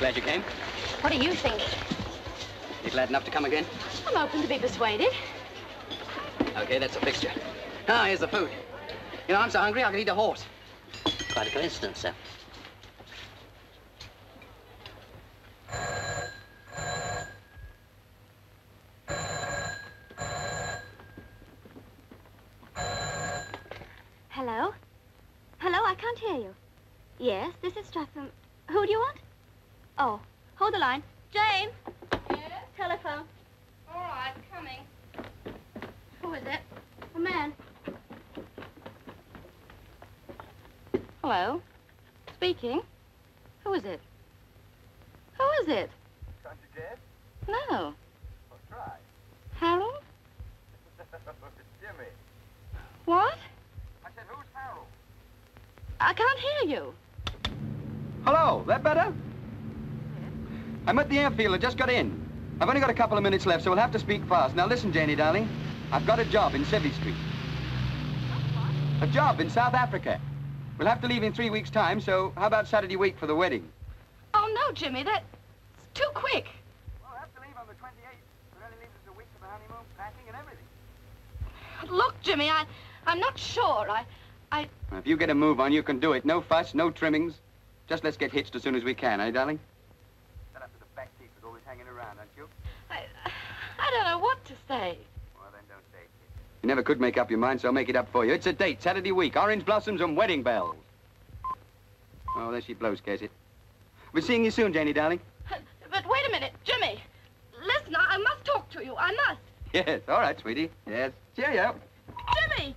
glad you came. What do you think? You glad enough to come again? I'm open to be persuaded. Okay, that's a fixture. Ah, here's the food. You know, I'm so hungry I could eat a horse. Quite a coincidence, sir. Hello? Hello, I can't hear you. Yes, this is Stratham. Who do you want? Oh, hold the line. Jane! Yes? Telephone. All right, coming. Who is it? A man. Hello? Speaking? Who is it? Who is it? Can't you guess? No. Well, try. Harold? It's Jimmy. What? I said, who's Harold? I can't hear you. Hello, that better? I'm at the airfield. I just got in. I've only got a couple of minutes left, so we'll have to speak fast. Now listen, Janie, darling. I've got a job in Sevy Street. A job in South Africa. We'll have to leave in 3 weeks' time, so how about Saturday week for the wedding? Oh, no, Jimmy, that's too quick. Well, I have to leave on the 28th. It only leaves us a week for the honeymoon, packing and everything. Look, Jimmy, I'm not sure. If you get a move on, you can do it. No fuss, no trimmings. Just let's get hitched as soon as we can, eh, darling? Set up to the back seat with always hanging around, aren't you? I don't know what to say. Well, then don't say it. You never could make up your mind, so I'll make it up for you. It's a date, Saturday week, orange blossoms and wedding bells. Oh, there she blows, Casey. We're seeing you soon, Janie, darling. But wait a minute, Jimmy. Listen, I must talk to you. I must. Yes, all right, sweetie. Yes. Cheerio. Jimmy!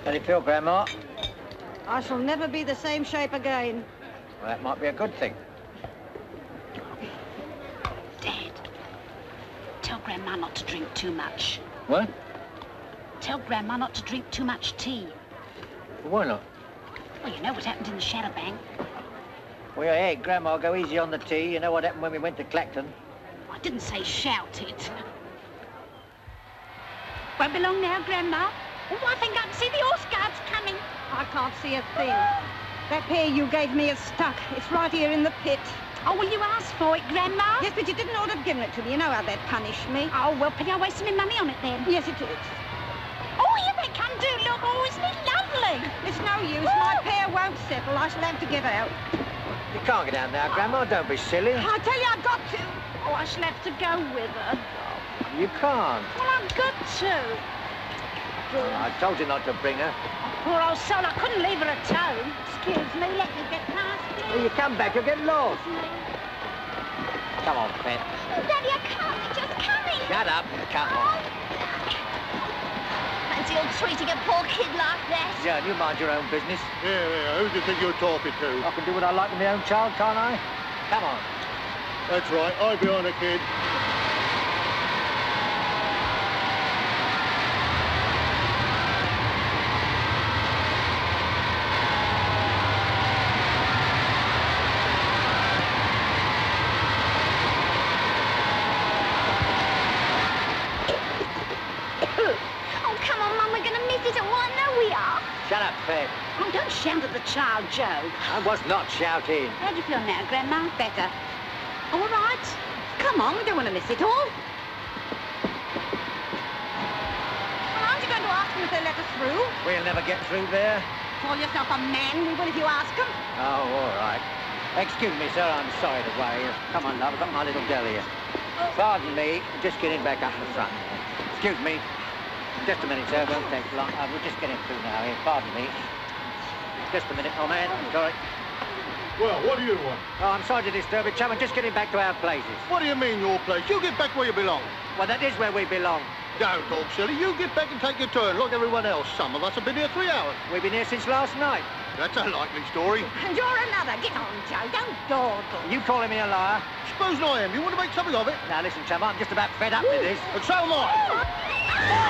How do you feel, Grandma? I shall never be the same shape again. Well, that might be a good thing. Dad, tell Grandma not to drink too much. What? Tell Grandma not to drink too much tea. Well, why not? Well, you know what happened in the shadow bank. Well, hey, Grandma, go easy on the tea. You know what happened when we went to Clacton? I didn't say shout it. Won't be long now, Grandma. Oh, I think I can see the horse guards coming. I can't see a thing. That pair you gave me is stuck. It's right here in the pit. Oh, will you ask for it, Grandma? Yes, but you didn't ought to have given it to me. You know how they'd punish me. Oh, well, pity I wasted my money on it then. Yes, it is. Oh, here they come too. Look, oh, isn't it lovely? It's no use. My pair won't settle. I shall have to get out. You can't get down now, Grandma. Don't be silly. I tell you, I've got to. Oh, I shall have to go with her. You can't. Well, I've got to. I told you not to bring her. Poor old soul, I couldn't leave her at home. Excuse me, let me get past you. Well, you come back, you'll get lost. Come on, Pet. Oh, Daddy, I can't. They're just coming. Shut up. Come on. Fancy old treating a poor kid like that. John, you mind your own business. Yeah, who do you think you're talking to? I can do what I like with my own child, can't I? Come on. That's right, I'll be on a kid. Shut up, Pet. Oh, don't shout at the child, Joe. I was not shouting. How do you feel now, Grandma? Better. All right. Come on, we don't want to miss it all. Well, aren't you going to ask them if they let us through? We'll never get through there. Call yourself a man, we will if you ask them. Oh, all right. Excuse me, sir, I'm sorry to worry you. Come on, love, I've got my little girl here. Pardon me, just getting back up the front. Excuse me. Just a minute, sir, won't take long. We're just getting through now here. Pardon me. Just a minute, old man. I'm sorry. Well, what do you want? Oh, I'm sorry to disturb you, chum. I'm just getting back to our places. What do you mean, your place? You get back where you belong. Well, that is where we belong. Don't talk silly. You get back and take your turn, like everyone else. Some of us have been here 3 hours. We've been here since last night. That's a likely story. And you're another. Get on, Joe. Don't dawdle. Are you calling me a liar? Supposing I am. You want to make something of it? Now, listen, chum, I'm just about fed up with this. And so am I.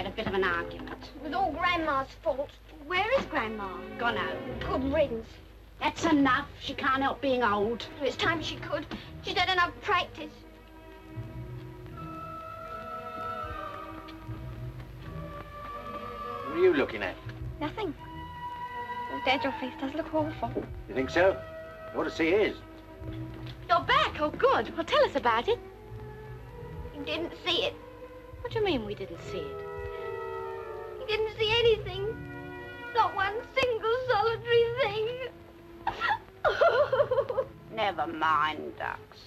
had a bit of an argument. It was all Grandma's fault. Where is Grandma? Gone home. Good riddance. That's enough. She can't help being old. It's time she could. She's had enough practice. What are you looking at? Nothing. Oh, Dad, your face does look awful. You think so? You ought to see his. You're back. Oh, good. Well, tell us about it. You didn't see it. What do you mean we didn't see it? You didn't see anything. Not one single solitary thing. Never mind, ducks.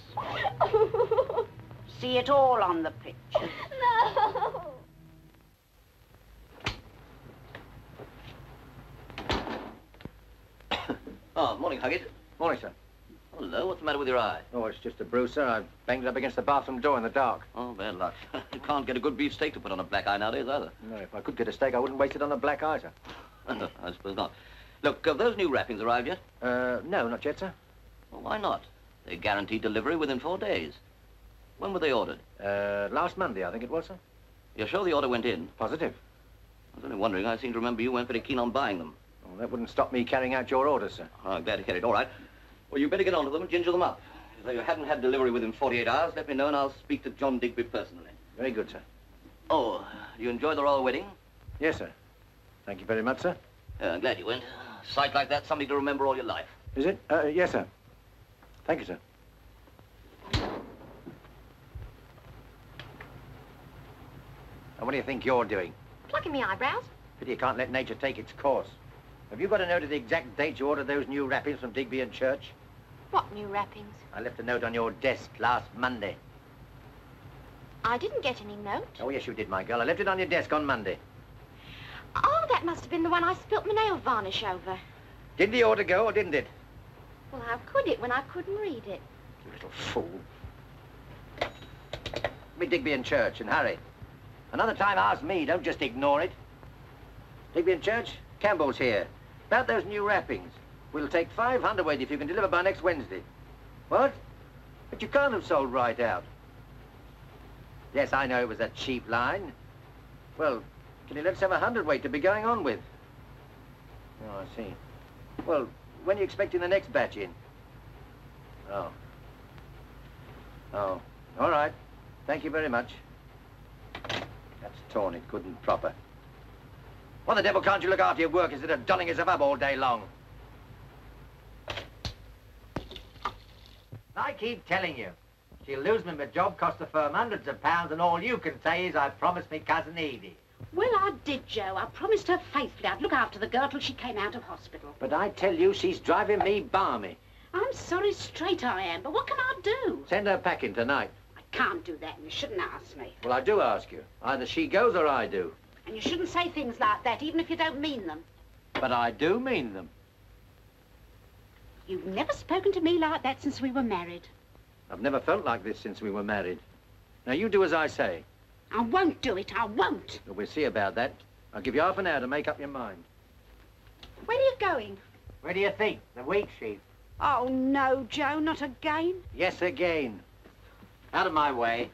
See it all on the picture. No. Oh, morning, Huggett. Morning, sir. Hello, what's the matter with your eye? Oh, it's just a bruise, sir. I banged it up against the bathroom door in the dark. Oh, bad luck. You can't get a good beef steak to put on a black eye nowadays, either. No, if I could get a steak, I wouldn't waste it on a black eye, sir. I suppose not. Look, have those new wrappings arrived yet? No, not yet, sir. Well, why not? They're guaranteed delivery within 4 days. When were they ordered? Last Monday, I think it was, sir. You're sure the order went in? Positive. I was only wondering. I seem to remember you weren't very keen on buying them. Well, that wouldn't stop me carrying out your orders, sir. Oh, I'm glad to hear it. All right. Well, you better get onto them and ginger them up. If you haven't had delivery within 48 hours, let me know and I'll speak to John Digby personally. Very good, sir. Oh, do you enjoy the royal wedding? Yes, sir. Thank you very much, sir. I'm glad you went. A sight like that, something to remember all your life. Is it? Yes, sir. Thank you, sir. And what do you think you're doing? Plucking me eyebrows. Pity you can't let nature take its course. Have you got a note of the exact date you ordered those new wrappings from Digby and Church? What new wrappings? I left a note on your desk last Monday. I didn't get any note. Oh, yes, you did, my girl. I left it on your desk on Monday. Oh, that must have been the one I spilt my nail varnish over. Did the order go, or didn't it? Well, how could it when I couldn't read it? You little fool. Be Digby and Church, and hurry. Another time, ask me. Don't just ignore it. Digby and Church, Campbell's here. About those new wrappings. We'll take 5 hundredweight if you can deliver by next Wednesday. What? But you can't have sold right out. Yes, I know it was a cheap line. Well, can you let us have 100weight to be going on with? Oh, I see. Well, when are you expecting the next batch in? Oh. Oh, all right. Thank you very much. That's torn it good and proper. What the devil can't you look after your work instead of donning yourself up all day long? I keep telling you, she'll lose me my job, cost the firm hundreds of pounds, and all you can say is I promised me cousin Edie. Well, I did, Joe. I promised her faithfully I'd look after the girl till she came out of hospital. But I tell you, she's driving me balmy. I'm sorry straight I am, but what can I do? Send her packing tonight. I can't do that, and you shouldn't ask me. Well, I do ask you. Either she goes or I do. And you shouldn't say things like that, even if you don't mean them. But I do mean them. You've never spoken to me like that since we were married. I've never felt like this since we were married. Now, you do as I say. I won't do it, I won't. Well, we'll see about that. I'll give you half an hour to make up your mind. Where are you going? Where do you think? The wheat sheaf. Oh, no, Joe, not again. Yes, again. Out of my way.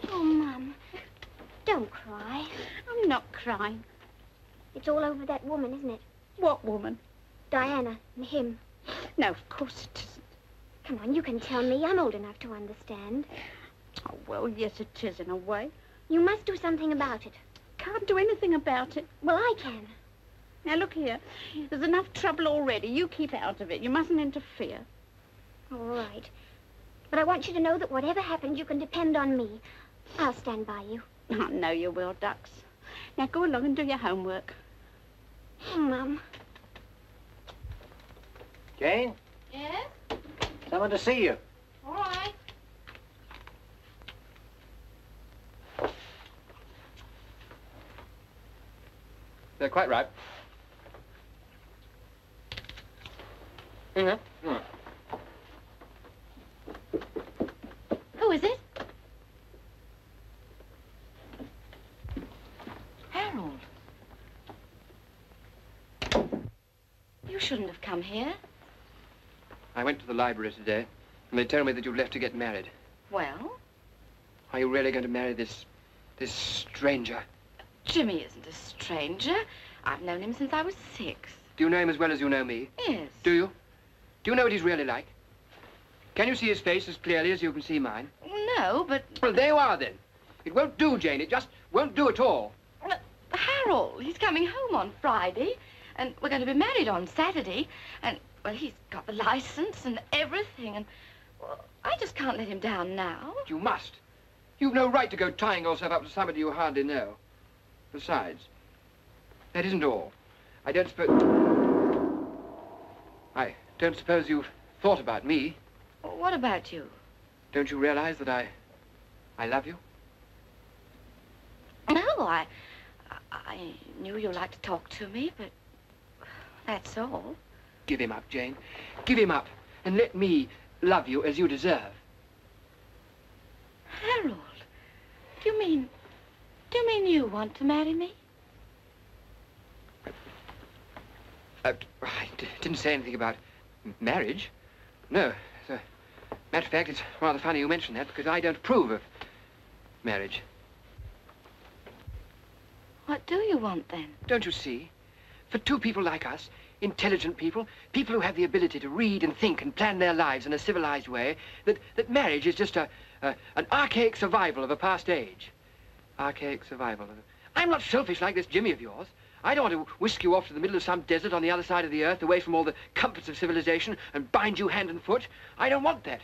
Oh, Mum, don't cry. I'm not crying. It's all over that woman, isn't it? What woman? Diana and him. No, of course it isn't. Come on, you can tell me. I'm old enough to understand. Oh, well, yes, it is in a way. You must do something about it. Can't do anything about it. Well, I can. Now, look here. There's enough trouble already. You keep out of it. You mustn't interfere. All right. But I want you to know that whatever happens, you can depend on me. I'll stand by you. I know you will, Ducks. Now, go along and do your homework. Oh, Mum. Jane? Yes? Someone to see you. All right. They're quite right. Mm-hmm. Mm. Who is it? Harold. You shouldn't have come here. I went to the library today, and they told me that you've left to get married. Well? Are you really going to marry this stranger? Jimmy isn't a stranger. I've known him since I was 6. Do you know him as well as you know me? Yes. Do you? Do you know what he's really like? Can you see his face as clearly as you can see mine? No, but... Well, there you are, then. It won't do, Jane. It just won't do at all. Harold, he's coming home on Friday, and we're going to be married on Saturday, and, well, he's got the license and everything, and, well, I just can't let him down now. You must. You've no right to go tying yourself up to somebody you hardly know. Besides, that isn't all. I don't suppose you've thought about me. What about you? Don't you realize that I love you? No, I knew you liked to talk to me, but that's all. Give him up, Jane. Give him up, and let me love you as you deserve. Harold, do you mean you want to marry me? I didn't say anything about marriage. No. As a matter of fact, it's rather funny you mention that, because I don't approve of marriage. What do you want, then? Don't you see? For two people like us, intelligent people, people who have the ability to read and think and plan their lives in a civilized way, that marriage is just an archaic survival of a past age. Archaic survival. I'm not selfish like this Jimmy of yours. I don't want to whisk you off to the middle of some desert on the other side of the earth, away from all the comforts of civilization, and bind you hand and foot. I don't want that.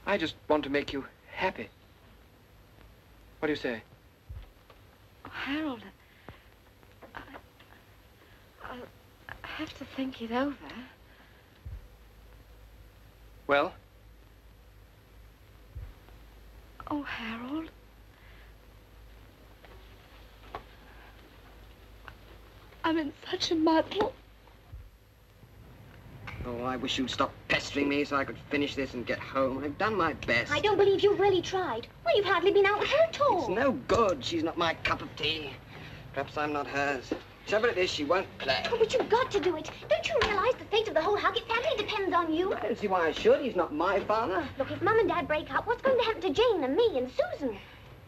I just want to make you happy. What do you say? Oh, Harold, I'll have to think it over. Well? Oh, Harold. I'm in such a muddle. Oh, I wish you'd stop pestering me so I could finish this and get home. I've done my best. I don't believe you've really tried. Well, you've hardly been out with her at all. It's no good. She's not my cup of tea. Perhaps I'm not hers. Whichever it is, she won't play. Oh, but you've got to do it. Don't you realize the fate of the whole Huggett family depends on you? I don't see why I should. He's not my father. Look, if Mum and Dad break up, what's going to happen to Jane and me and Susan?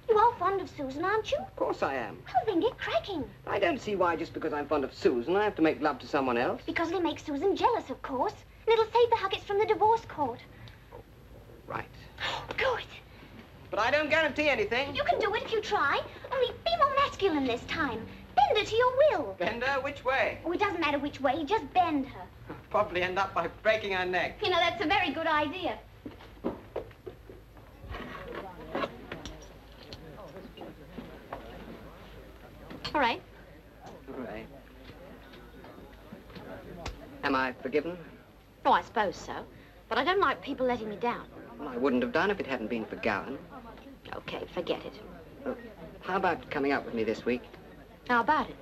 You are fond of Susan, aren't you? Of course I am. Well, then get cracking. I don't see why just because I'm fond of Susan, I have to make love to someone else. Because it'll make Susan jealous, of course. And it'll save the Huggets from the divorce court. Right. Good. But I don't guarantee anything. You can do it if you try. Only be more masculine this time. Bend her to your will. Bend her? Which way? Oh, it doesn't matter which way. Just bend her. Probably end up by breaking her neck. You know, that's a very good idea. All right. All right. Am I forgiven? Oh, I suppose so. But I don't like people letting me down. Well, I wouldn't have done if it hadn't been for Gowan. Okay, forget it. Oh, how about coming out with me this week? How about it?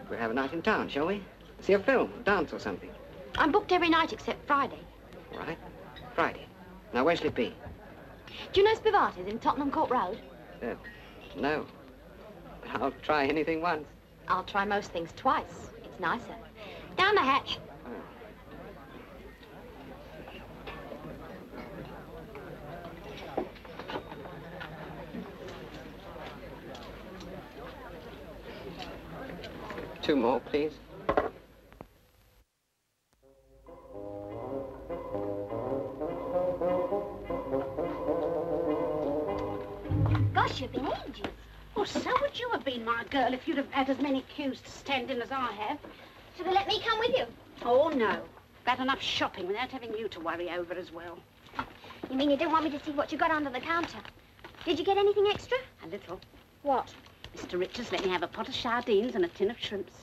We'll have a night in town, shall we? See a film, a dance or something. I'm booked every night except Friday. All right. Friday. Now, where shall it be? Do you know Spivati's in Tottenham Court Road? No. But I'll try anything once. I'll try most things twice. It's nicer. Down the hatch. Two more, please. Gosh, you've been ages. Oh, so would you have been, my girl, if you'd have had as many queues to stand in as I have. Should they let me come with you? Oh, no. Got enough shopping without having you to worry over as well. You mean you don't want me to see what you got under the counter? Did you get anything extra? A little. What? Mr. Richards let me have a pot of sardines and a tin of shrimps.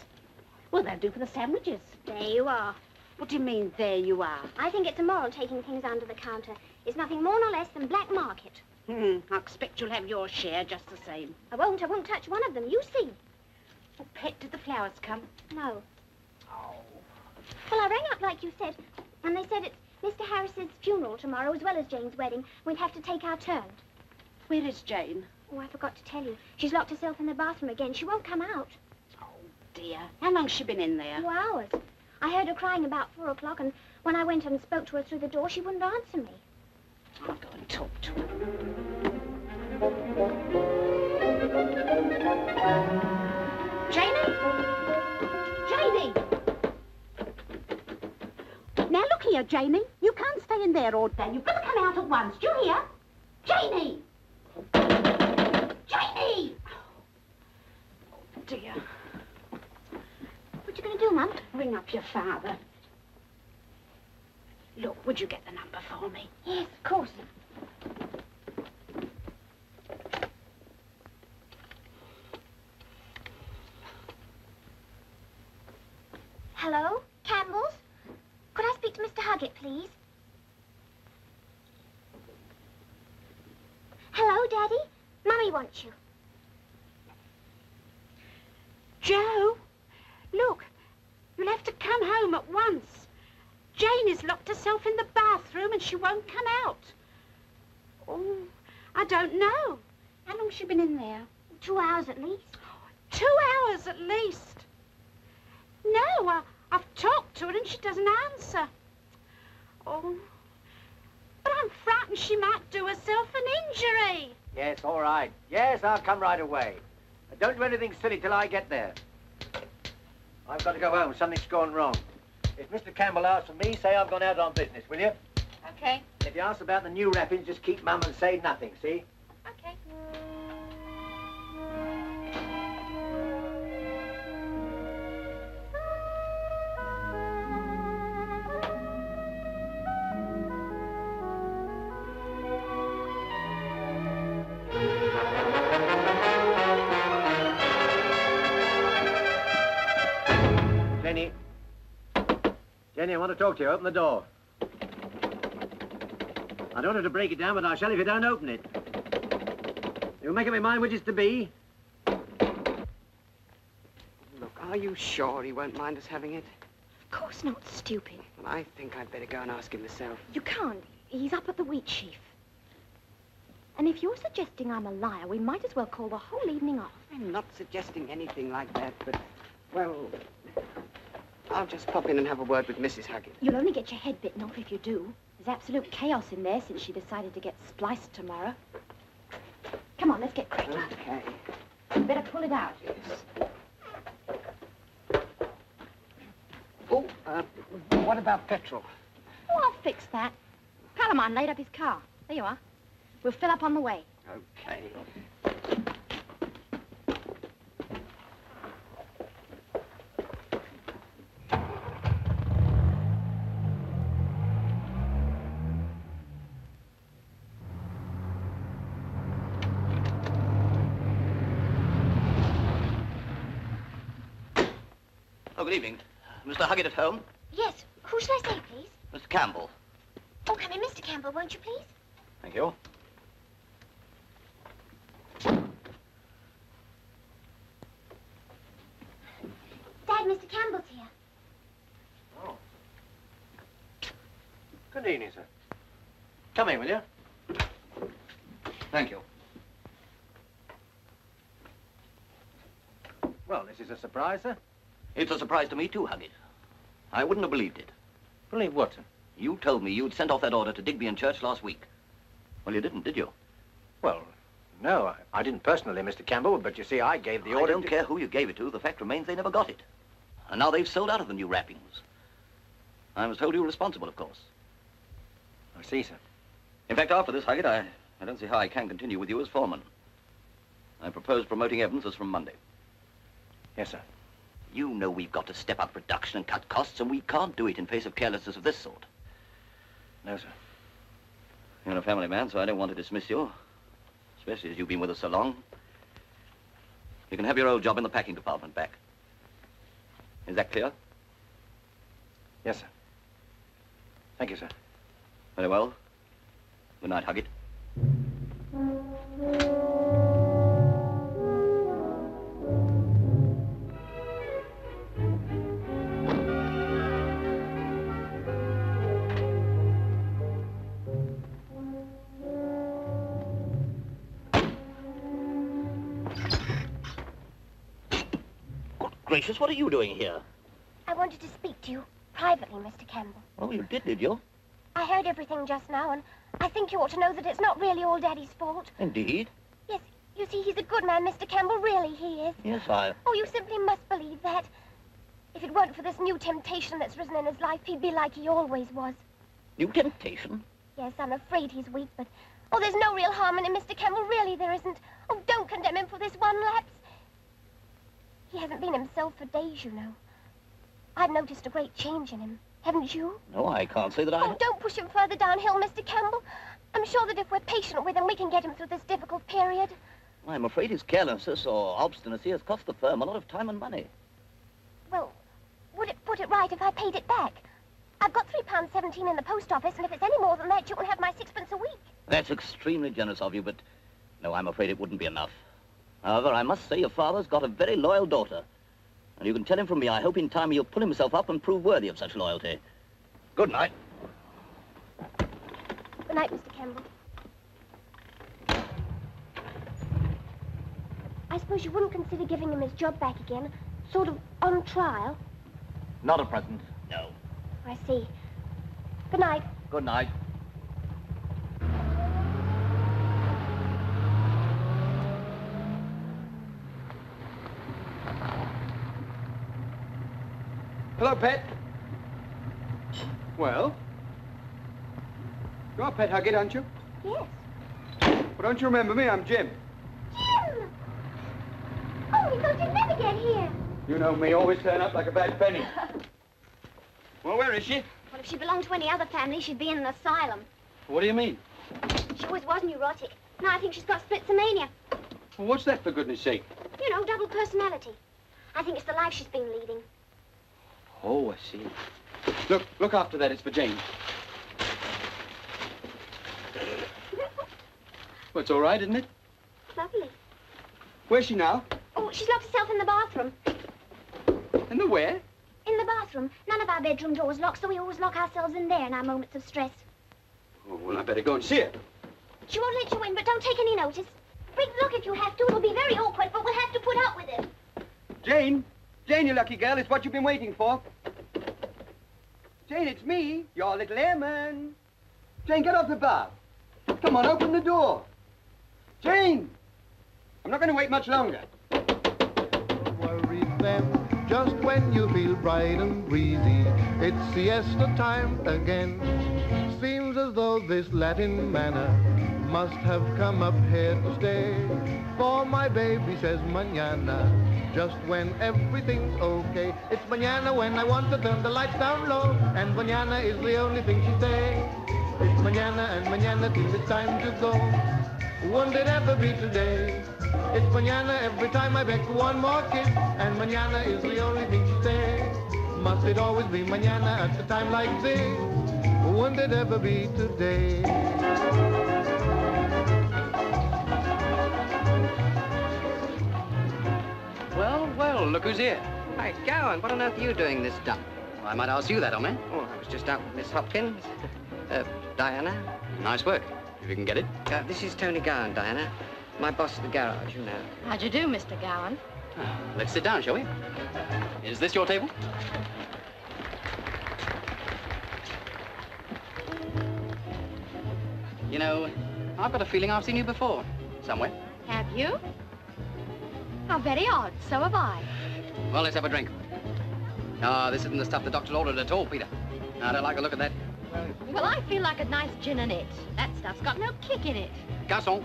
Well, they'll do for the sandwiches. There you are. What do you mean, there you are? I think it's immoral taking things under the counter. It's nothing more nor less than black market. I expect you'll have your share just the same. I won't touch one of them. You see. Oh, Pet, did the flowers come? No. Oh. Well, I rang up like you said, and they said it's Mr. Harris's funeral tomorrow as well as Jane's wedding. We'd have to take our turns. Where is Jane? Oh, I forgot to tell you. She's locked herself in the bathroom again. She won't come out. Oh, dear. How long's she been in there? 2 hours. I heard her crying about 4 o'clock, and When I went and spoke to her through the door, she wouldn't answer me. I'll go and talk to her. Janie? Janie! Now look here, Janie. You can't stay in there all day. You've got to come out at once. Do you hear? Janie! Janie! Oh, dear. What you going to do, Mum? Ring up your father. Look, would you get the number for me? Yes, of course. Hello? Campbell's? Could I speak to Mr. Huggett, please? Hello, Daddy? Mummy wants you. Joe, look, you'll have to come home at once. Jane has locked herself in the bathroom and she won't come out. Oh, I don't know. How long's she been in there? 2 hours at least. 2 hours at least. No, I've talked to her and she doesn't answer. Oh, but I'm frightened she might do herself an injury. Yes, all right. Yes, I'll come right away. Don't do anything silly till I get there. I've got to go home. Something's gone wrong. If Mr. Campbell asks for me, say I've gone out on business, will you? Okay. If you ask about the new wrappings, just keep mum and say nothing, see? Okay. Jenny. Jenny, I want to talk to you. Open the door. I don't have to break it down, but I shall if you don't open it. You'll make up your mind which it's to be. Look, are you sure he won't mind us having it? Of course not, stupid. Well, I think I'd better go and ask him myself. You can't. He's up at the wheat sheaf. And if you're suggesting I'm a liar, we might as well call the whole evening off. I'm not suggesting anything like that, but, well, I'll just pop in and have a word with Mrs. Huggett. You'll only get your head bitten off if you do. There's absolute chaos in there since she decided to get spliced tomorrow. Come on, let's get cracking. Okay. Better pull it out. Oh, what about petrol? Oh, I'll fix that. Pal of mine laid up his car. There you are. We'll fill up on the way. Okay. Oh, good evening. Mr. Huggett at home? Yes. Who shall I say, please? Mr. Campbell. Oh, come in, Mr. Campbell, won't you, please? Thank you. Dad, Mr. Campbell's here. Oh. Good evening, sir. Come in, will you? Thank you. Well, this is a surprise, sir. It's a surprise to me, too, Huggett. I wouldn't have believed it. Believe what, sir? You told me you'd sent off that order to Digby and Church last week. Well, you didn't, did you? Well, no, I didn't personally, Mr. Campbell, but you see, I gave the order. I don't care who you gave it to. The fact remains they never got it. And now they've sold out of the new wrappings. I was told you were responsible, of course. I see, sir. In fact, after this, Huggett, I don't see how I can continue with you as foreman. I propose promoting Evans as from Monday. Yes, sir. You know we've got to step up production and cut costs, and we can't do it in face of carelessness of this sort. No, sir. You're a family man, so I don't want to dismiss you, especially as you've been with us so long. You can have your old job in the packing department back. Is that clear? Yes, sir. Thank you, sir. Very well. Good night, Huggett. Gracious, what are you doing here? I wanted to speak to you privately, Mr. Campbell. Oh, you did you? I heard everything just now, and I think you ought to know that it's not really all Daddy's fault. Indeed. Yes, you see, he's a good man, Mr. Campbell. Really, he is. Yes, I... Oh, you simply must believe that. If it weren't for this new temptation that's risen in his life, he'd be like he always was. New temptation? Yes, I'm afraid he's weak, but... Oh, there's no real harm in him, Mr. Campbell. Really, there isn't. Oh, don't condemn him for this one lapse. He hasn't been himself for days, you know. I've noticed a great change in him. Haven't you? No, I can't say that I... Oh, don't push him further downhill, Mr. Campbell. I'm sure that if we're patient with him, we can get him through this difficult period. I'm afraid his carelessness or obstinacy has cost the firm a lot of time and money. Well, would it put it right if I paid it back? I've got £3.17 in the post office, and if it's any more than that, you can have my 6p a week. That's extremely generous of you, but... No, I'm afraid it wouldn't be enough. However, I must say your father's got a very loyal daughter. And you can tell him from me, I hope in time he'll pull himself up and prove worthy of such loyalty. Good night. Good night, Mr. Campbell. I suppose you wouldn't consider giving him his job back again, sort of on trial? Not at present, no. I see. Good night. Good night. Hello, Pet. Well? You're Pet Huggett, aren't you? Yes. Well, don't you remember me? I'm Jim. Jim! Oh, we thought you'd never get here. You know me, always turn up like a bad penny. Well, where is she? Well, if she belonged to any other family, she'd be in an asylum. What do you mean? She always was neurotic. Now I think she's got splitsomania. Well, what's that, for goodness sake? You know, double personality. I think it's the life she's been leading. Oh, I see. Look after that. It's for Jane. Well, it's all right, isn't it? Lovely. Where's she now? Oh, she's locked herself in the bathroom. In the where? In the bathroom. None of our bedroom doors locked, so we always lock ourselves in there in our moments of stress. Oh, well, I better go and see her. She won't let you in, but don't take any notice. Bring the look if you have to. It'll be very awkward, but we'll have to put up with it. Jane! Jane, you lucky girl, it's what you've been waiting for. Jane, it's me, your little airman. Jane, get off the bar. Come on, open the door. Jane! I'm not going to wait much longer. Worry them just when you feel bright and breezy. It's siesta time again. Seems as though this Latin manna must have come up here to stay. For my baby says mañana, just when everything's okay. It's mañana when I want to turn the lights down low, and mañana is the only thing she says. It's mañana and mañana till it's time to go. Won't it ever be today? It's mañana every time I beg for one more kiss, and mañana is the only thing she says. Must it always be mañana at a time like this? Won't it ever be today? Well, look who's here. Hi, Gowan, what on earth are you doing this dump? Well, I might ask you that, old man. Oh, I was just out with Miss Hopkins. Diana? Nice work, if you can get it. This is Tony Gowan, Diana. My boss at the garage, you know. How'd you do, Mr. Gowan? Let's sit down, shall we? Is this your table? You know, I've got a feeling I've seen you before, somewhere. Have you? How very odd. So have I. Well, let's have a drink. No, this isn't the stuff the doctor ordered at all, Peter. I don't like the look of that. Well, I feel like a nice gin and it. That stuff's got no kick in it. Garçon.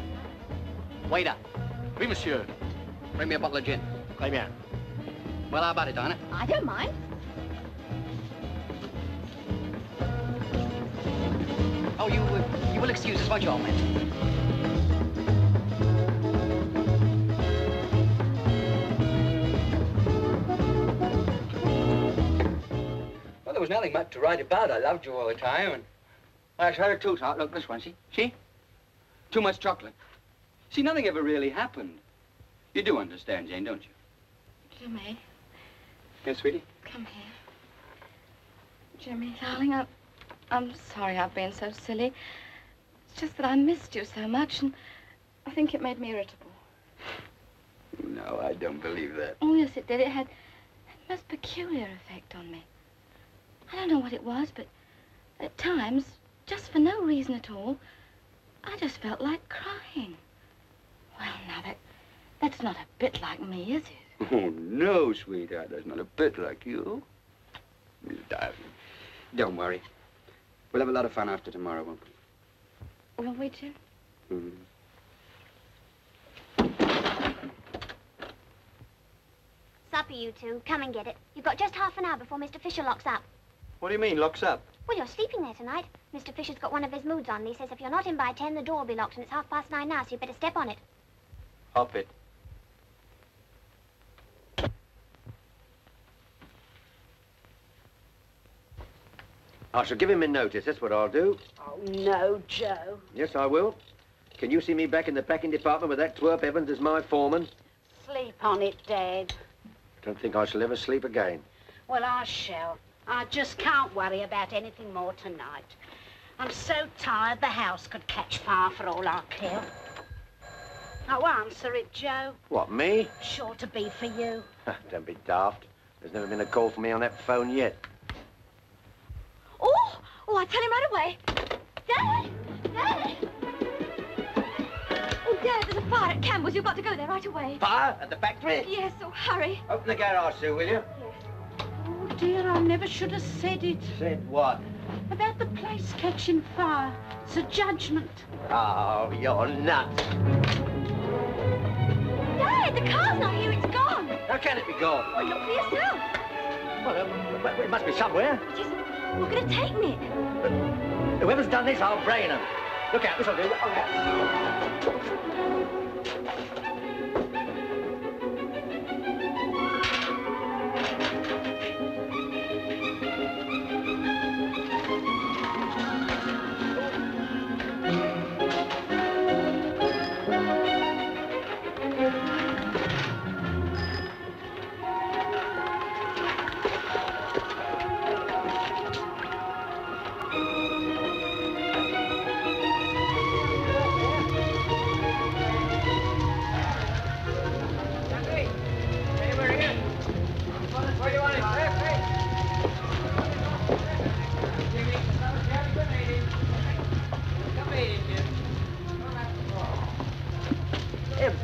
Waiter. Oui, monsieur. Bring me a bottle of gin. Très bien. Well, how about it, Diana? I don't mind. Oh, you will excuse us, won't you, old man? Well, there was nothing much to write about. I loved you all the time, and I tried her too, Tart. Look, this one, see? See? Too much chocolate. See, nothing ever really happened. You do understand, Jane, don't you? Jimmy. Yes, sweetie? Come here. Jimmy, darling, I'm sorry I've been so silly. It's just that I missed you so much, and I think it made me irritable. No, I don't believe that. Oh, yes, it did. It had a most peculiar effect on me. I don't know what it was, but at times, just for no reason at all, I just felt like crying. Well, now, that's not a bit like me, is it? Oh, no, sweetheart. That's not a bit like you. Miss Darling, don't worry. We'll have a lot of fun after tomorrow, won't we? Will we, Jim? Mm-hmm. Supper, you two. Come and get it. You've got just half an hour before Mr. Fisher locks up. What do you mean, locks up? Well, you're sleeping there tonight. Mr. Fisher's got one of his moods on, and he says if you're not in by 10, the door will be locked, and it's 9:30 now, so you better step on it. Hop it. I shall give him a notice, that's what I'll do. Oh, no, Joe. Yes, I will. Can you see me back in the packing department with that twerp Evans as my foreman? Sleep on it, Dad. Don't think I shall ever sleep again. Well, I shall. I just can't worry about anything more tonight. I'm so tired the house could catch fire for all I care. Oh, answer it, Joe. What, me? Sure to be for you. Don't be daft. There's never been a call for me on that phone yet. Oh, I'll tell him right away. Dad! Dad! Oh, Dad, there's a fire at Campbell's. You've got to go there right away. Fire? At the factory? Yes, so hurry. Open the garage, Sue, will you? Oh, dear, I never should have said it. Said what? About the place catching fire. It's a judgment. Oh, you're nuts. Dad, the car's not here. It's gone. How can it be gone? Well, look for yourself. Well, it must be somewhere. Just look at it taking it. Whoever's done this, I'll brain them. Look out, this'll do. Oh, yeah.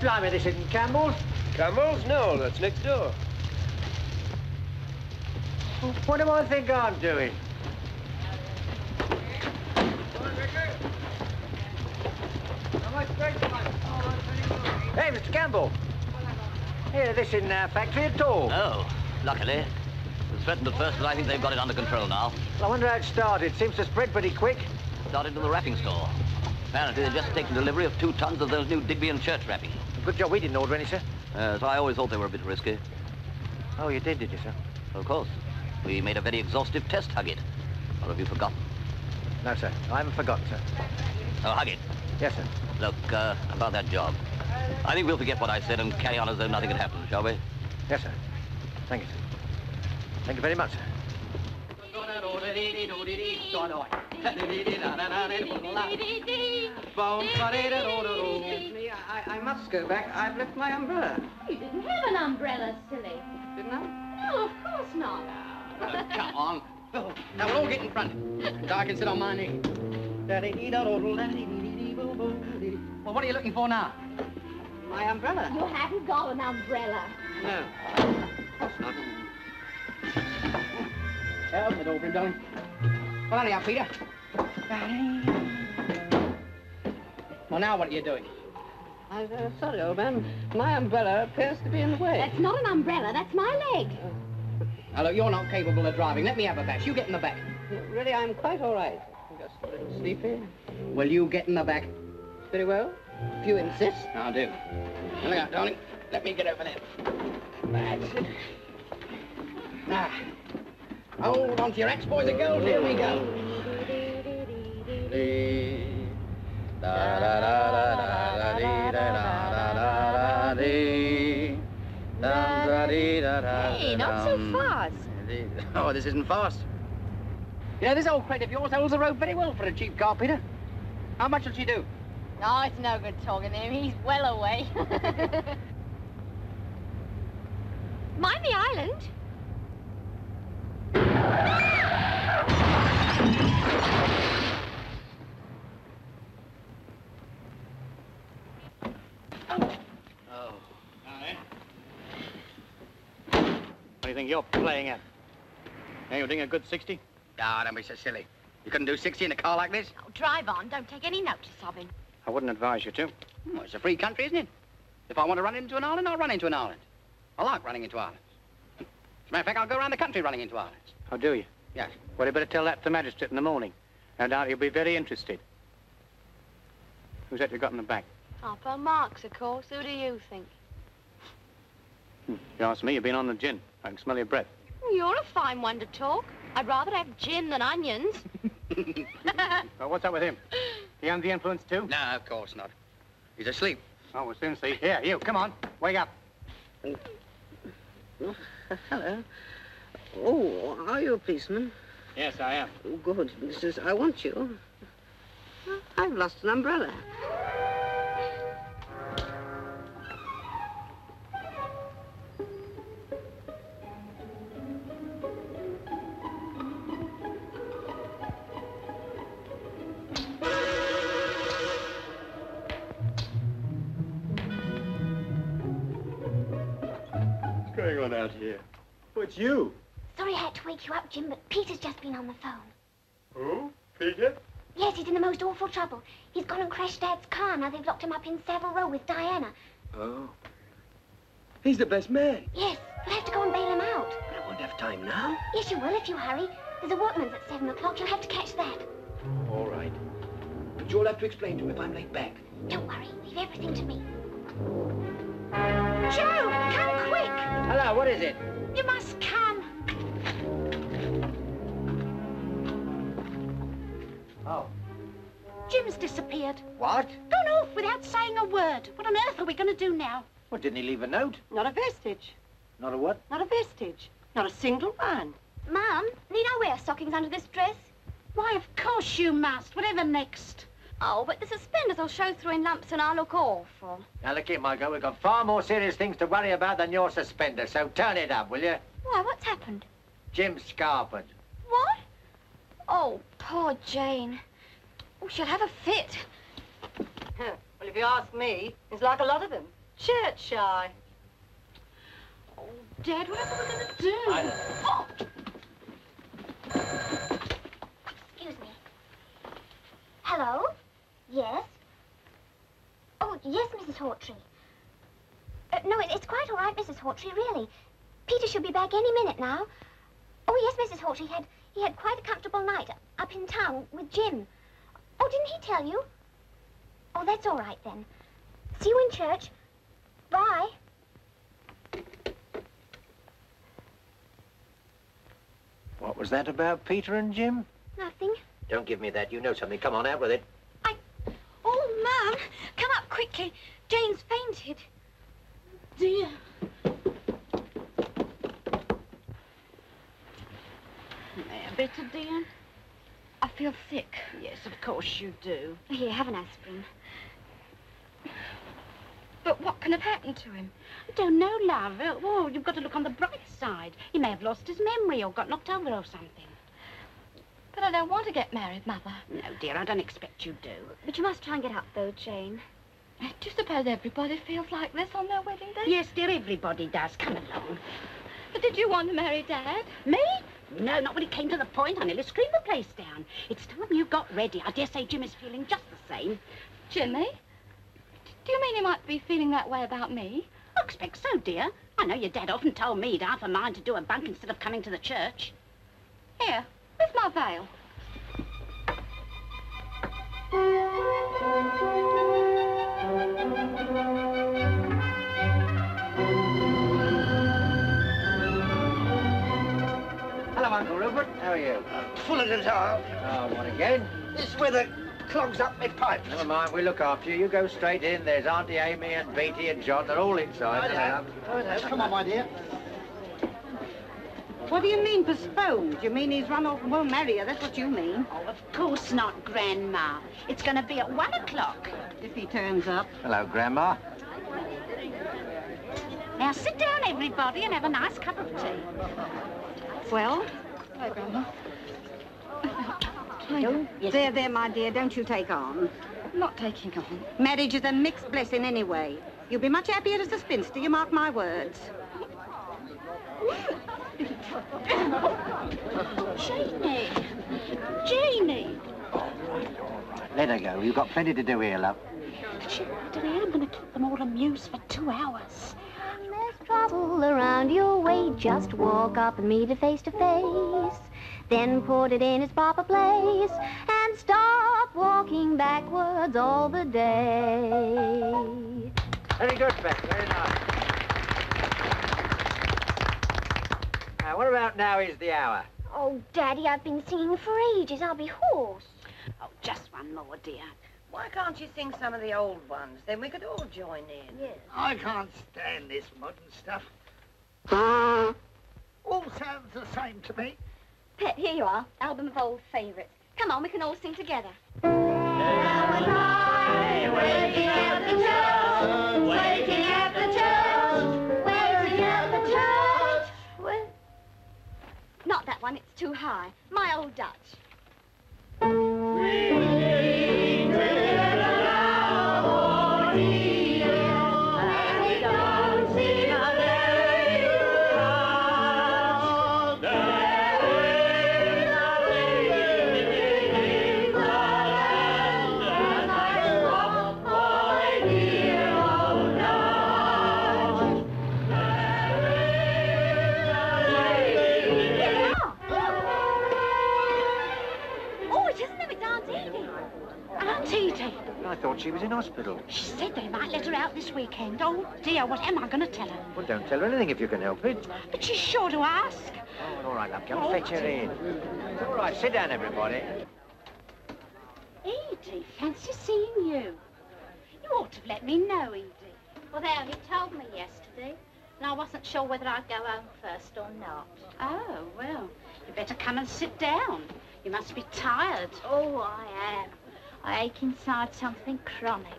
Blimey, this isn't Campbell's. Campbell's? No, that's next door. What do I think I'm doing? Hey, Mr. Campbell. Here, this isn't our factory at all. No, luckily. It was threatened at first, but I think they've got it under control now. Well, I wonder how it started. Seems to spread pretty quick. Started in the wrapping store. Apparently, they've just taken delivery of 2 tons of those new Digby and Church wrapping. Good job we didn't order any, sir. So I always thought they were a bit risky. Oh, you did you, sir? Of course. We made a very exhaustive test, Huggett. Or have you forgotten? No, sir. I haven't forgotten, sir. Oh, Huggett. Yes, sir. Look, about that job. I think we'll forget what I said and carry on as though nothing had happened, shall we? Yes, sir. Thank you, sir. Thank you very much, sir. I must go back. I've left my umbrella. You didn't have an umbrella, silly. Didn't I? No, of course not. Come on. Oh, now we'll all get in front. So I can sit on my knee. Well, what are you looking for now? My umbrella. You haven't got an umbrella. No. Of course not. Open the door, darling. Well, hurry up, Peter. Well, now what are you doing? I'm sorry, old man. My umbrella appears to be in the way. That's not an umbrella, that's my leg. Now, look, you're not capable of driving. Let me have a bash. You get in the back. Really, I'm quite all right. I'm just a little sleepy. Will you get in the back? Very well, if you insist. I'll do. Now, look out, darling. Let me get over there. That's it. Now, hold on to your axe, boys and girls. Here we go. Hey, not so fast. Oh, this isn't fast. You know, this old crate of yours holds the road very well for a cheap car, Peter. How much will she do? Oh, it's no good talking to him. He's well away. Mind the island. do you think you're playing at? Hey, you're doing a good 60? Ah, don't be so silly. You couldn't do 60 in a car like this? Oh, drive on. Don't take any notice of him. I wouldn't advise you to. Well, it's a free country, isn't it? If I want to run into an island, I'll run into an island. I like running into islands. As a matter of fact, I'll go around the country running into islands. Oh, do you? Yes. Well, you better tell that to the magistrate in the morning. No doubt he'll be very interested. Who's that you got in the back? Harpo Marx, of course. Who do you think? If you ask me, you've been on the gin. I can smell your breath. You're a fine one to talk. I'd rather have gin than onions. Well, what's up with him? He under the influence too? No, of course not. He's asleep. Oh, we'll soon see. Here, you, come on. Wake up. Oh, hello. Oh, are you a policeman? Yes, I am. Oh, good. Because I want you. I've lost an umbrella. What's going on out here? Oh, it's you. Sorry I had to wake you up, Jim, but Peter's just been on the phone. Who? Peter? Yes, he's in the most awful trouble. He's gone and crashed Dad's car. Now they've locked him up in Savile Row with Diana. Oh. He's the best man. Yes, we'll have to go and bail him out. But I won't have time now. Yes, you will if you hurry. There's a workman's at 7 o'clock. You'll have to catch that. All right. But you'll have to explain to him if I'm late back. Don't worry. Leave everything to me. Joe, come quick. Hello, what is it? You must come. Oh. Jim's disappeared. What? Gone off without saying a word. What on earth are we going to do now? Well, didn't he leave a note? Not a vestige. Not a what? Not a vestige. Not a single one. Mum, need I wear stockings under this dress? Why, of course you must. Whatever next. Oh, but the suspenders will show through in lumps and I'll look awful. Now, look here, Margot, we've got far more serious things to worry about than your suspender, so turn it up, will you? Why, what's happened? Jim scarpered. What? Oh, poor Jane. Oh, she'll have a fit. Well, if you ask me, he's like a lot of them. Church shy. Oh, Dad, what are we going to do? Oh. Excuse me. Hello? Yes? Oh, yes, Mrs. Hawtrey. No, it's quite all right, Mrs. Hawtrey, really. Peter should be back any minute now. Oh, yes, Mrs. Hawtrey, he had quite a comfortable night up in town with Jim. Oh, didn't he tell you? Oh, that's all right, then. See you in church. Bye. What was that about Peter and Jim? Nothing. Don't give me that. You know something. Come on, out with it. Oh, Mum, come up quickly. Jane's fainted. Dear. A better, dear? I feel sick. Yes, of course you do. Here, have an aspirin. But what can have happened to him? I don't know, love. Oh, you've got to look on the bright side. He may have lost his memory or got knocked over or something. But I don't want to get married, Mother. No, dear, I don't expect you do. But you must try and get up, though, Jane. Do you suppose everybody feels like this on their wedding day? Yes, dear, everybody does. Come along. But did you want to marry Dad? Me? No, not when it came to the point. I nearly screamed the place down. It's time you got ready. I dare say Jim is feeling just the same. Jimmy? Do you mean he might be feeling that way about me? I expect so, dear. I know your dad often told me he'd half a mind to do a bunk instead of coming to the church. Here, where's my veil? Hello, Uncle Rupert. How are you? Full of desire. Oh, what again? This weather clogs up my pipes. Never mind, we look after you. You go straight in. There's Auntie Amy and Beatty and John. They're all inside. Come on, my dear. What do you mean postponed? You mean he's run off and won't marry her? That's what you mean. Oh, of course not, Grandma. It's going to be at 1 o'clock. If he turns up. Hello, Grandma. Now sit down, everybody, and have a nice cup of tea. Well? Hi, Grandma. There, my dear, don't you take on. I'm not taking on. Marriage is a mixed blessing anyway. You'll be much happier as a spinster, you mark my words. Jeannie! Jeannie! All right. Let her go. You've got plenty to do here, love. Today I'm going to keep them all amused for 2 hours. When there's trouble around your way, just walk up and meet it face to face. Then put it in its proper place and stop walking backwards all the day. Very good, Beth. Very nice. Now, what about now is the hour? Oh, Daddy, I've been singing for ages. I'll be hoarse. Oh, just one more, dear. Why can't you sing some of the old ones? Then we could all join in. Yes. I can't stand this modern stuff. All sounds the same to me. Pet, here you are. Album of old favourites. Come on, we can all sing together. Waiting at the church, waiting at the church, waiting at the church. Well, not that one, it's too high. My old Dutch. I thought she was in hospital. She said they might let her out this weekend. Oh, dear, what am I going to tell her? Well, don't tell her anything if you can help it. But she's sure to ask. Oh, all right, love, come fetch her in. All right, sit down, everybody. Edie, fancy seeing you. You ought to have let me know, Edie. Well, they only told me yesterday, and I wasn't sure whether I'd go home first or not. Oh, well, you better come and sit down. You must be tired. Oh, I am. I ache inside something chronic.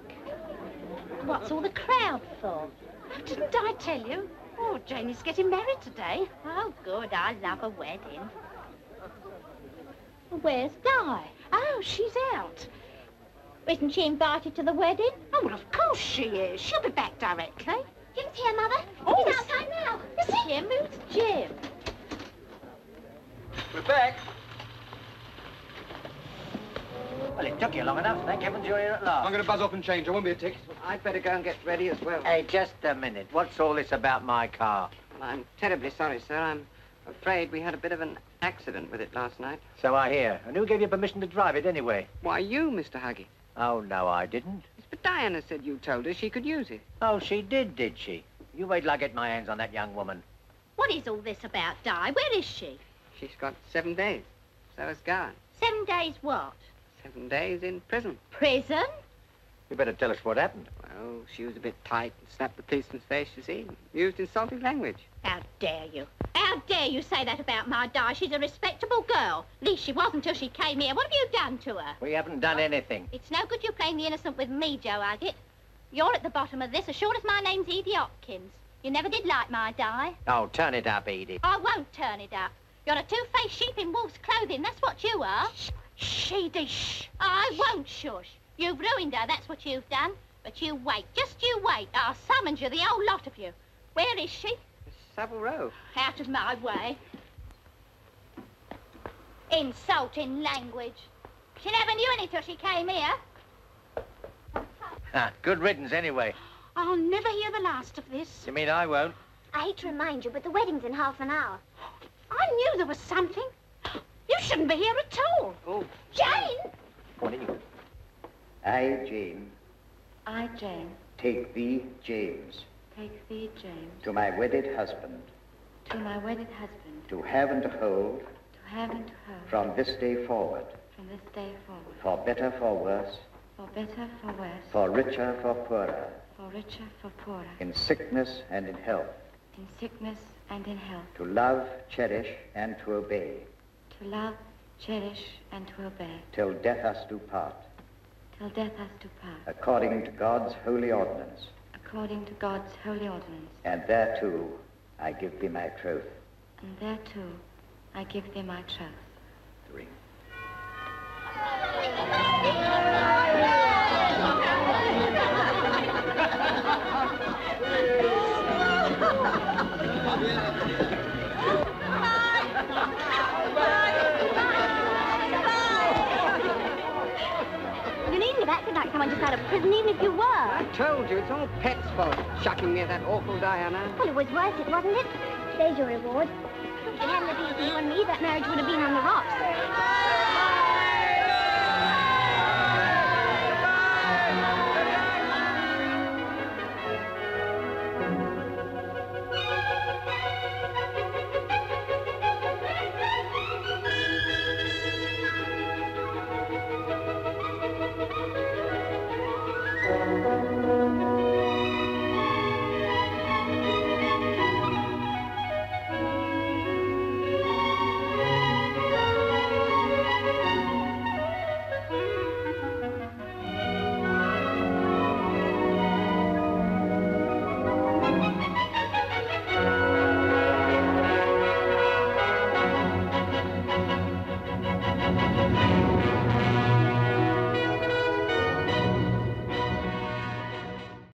What's all the crowd for? Didn't I tell you? Oh, Janie's getting married today. Oh, good. I love a wedding. Well, where's Di? Oh, she's out. Isn't she invited to the wedding? Oh, well, of course she is. She'll be back directly. Jim's here, Mother. Oh, He's outside now. Is he? Jim? Who's Jim? We're back. Well, it took you long enough. Thank heavens you're here at last. I'm going to buzz off and change. I won't be a tick. I'd better go and get ready as well. Hey, just a minute. What's all this about my car? Well, I'm terribly sorry, sir. I'm afraid we had a bit of an accident with it last night. So I hear. And who gave you permission to drive it anyway? Why, you, Mr. Huggetts. Oh, no, I didn't. Yes, but Diana said you told her she could use it. Oh, she did she? You wait till I get my hands on that young woman. What is all this about, Di? Where is she? She's got 7 days. So has Gowan. 7 days what? 7 days in prison. Prison? You better tell us what happened. Well, she was a bit tight and slapped the policeman's face, you see. Used insulting language. How dare you? How dare you say that about my Di? She's a respectable girl. At least she was until she came here. What have you done to her? We haven't done anything. It's no good you playing the innocent with me, Joe Huggetts. You're at the bottom of this as sure as my name's Edie Hopkins. You never did like my Di. Oh, turn it up, Edie. I won't turn it up. You're a two-faced sheep in wolf's clothing. That's what you are. Shh, Edie, shh. I won't shush. You've ruined her, that's what you've done. But you wait, just you wait. I'll summons you, the whole lot of you. Where is she? Savile Row. Out of my way. Insulting language. She never knew any till she came here. Good riddance, anyway. I'll never hear the last of this. You mean I won't? I hate to remind you, but the wedding's in half an hour. I knew there was something. You shouldn't be here at all. Oh. Jane! Go on in, you. I, Jane, I, Jane, take thee, James, take thee, James, to my wedded husband, to my wedded husband, to have and to hold, to have and to hold, from this day forward, from this day forward, for better, for worse, for better, for worse, for richer, for poorer, for richer, for poorer, in sickness and in health, in sickness and in health, to love, cherish, and to obey, to love, cherish, and to obey, till death us do part, till death us do part, according to God's holy ordinance, according to God's holy ordinance, and thereto I give thee my troth. and thereto I give thee my troth. 3. just out of prison, even if you were. I told you, it's all Pet's fault, chucking me at that awful Diana. Well, it was worth it, wasn't it? There's your reward. If it hadn't been for you and me, that marriage would have been on the rocks.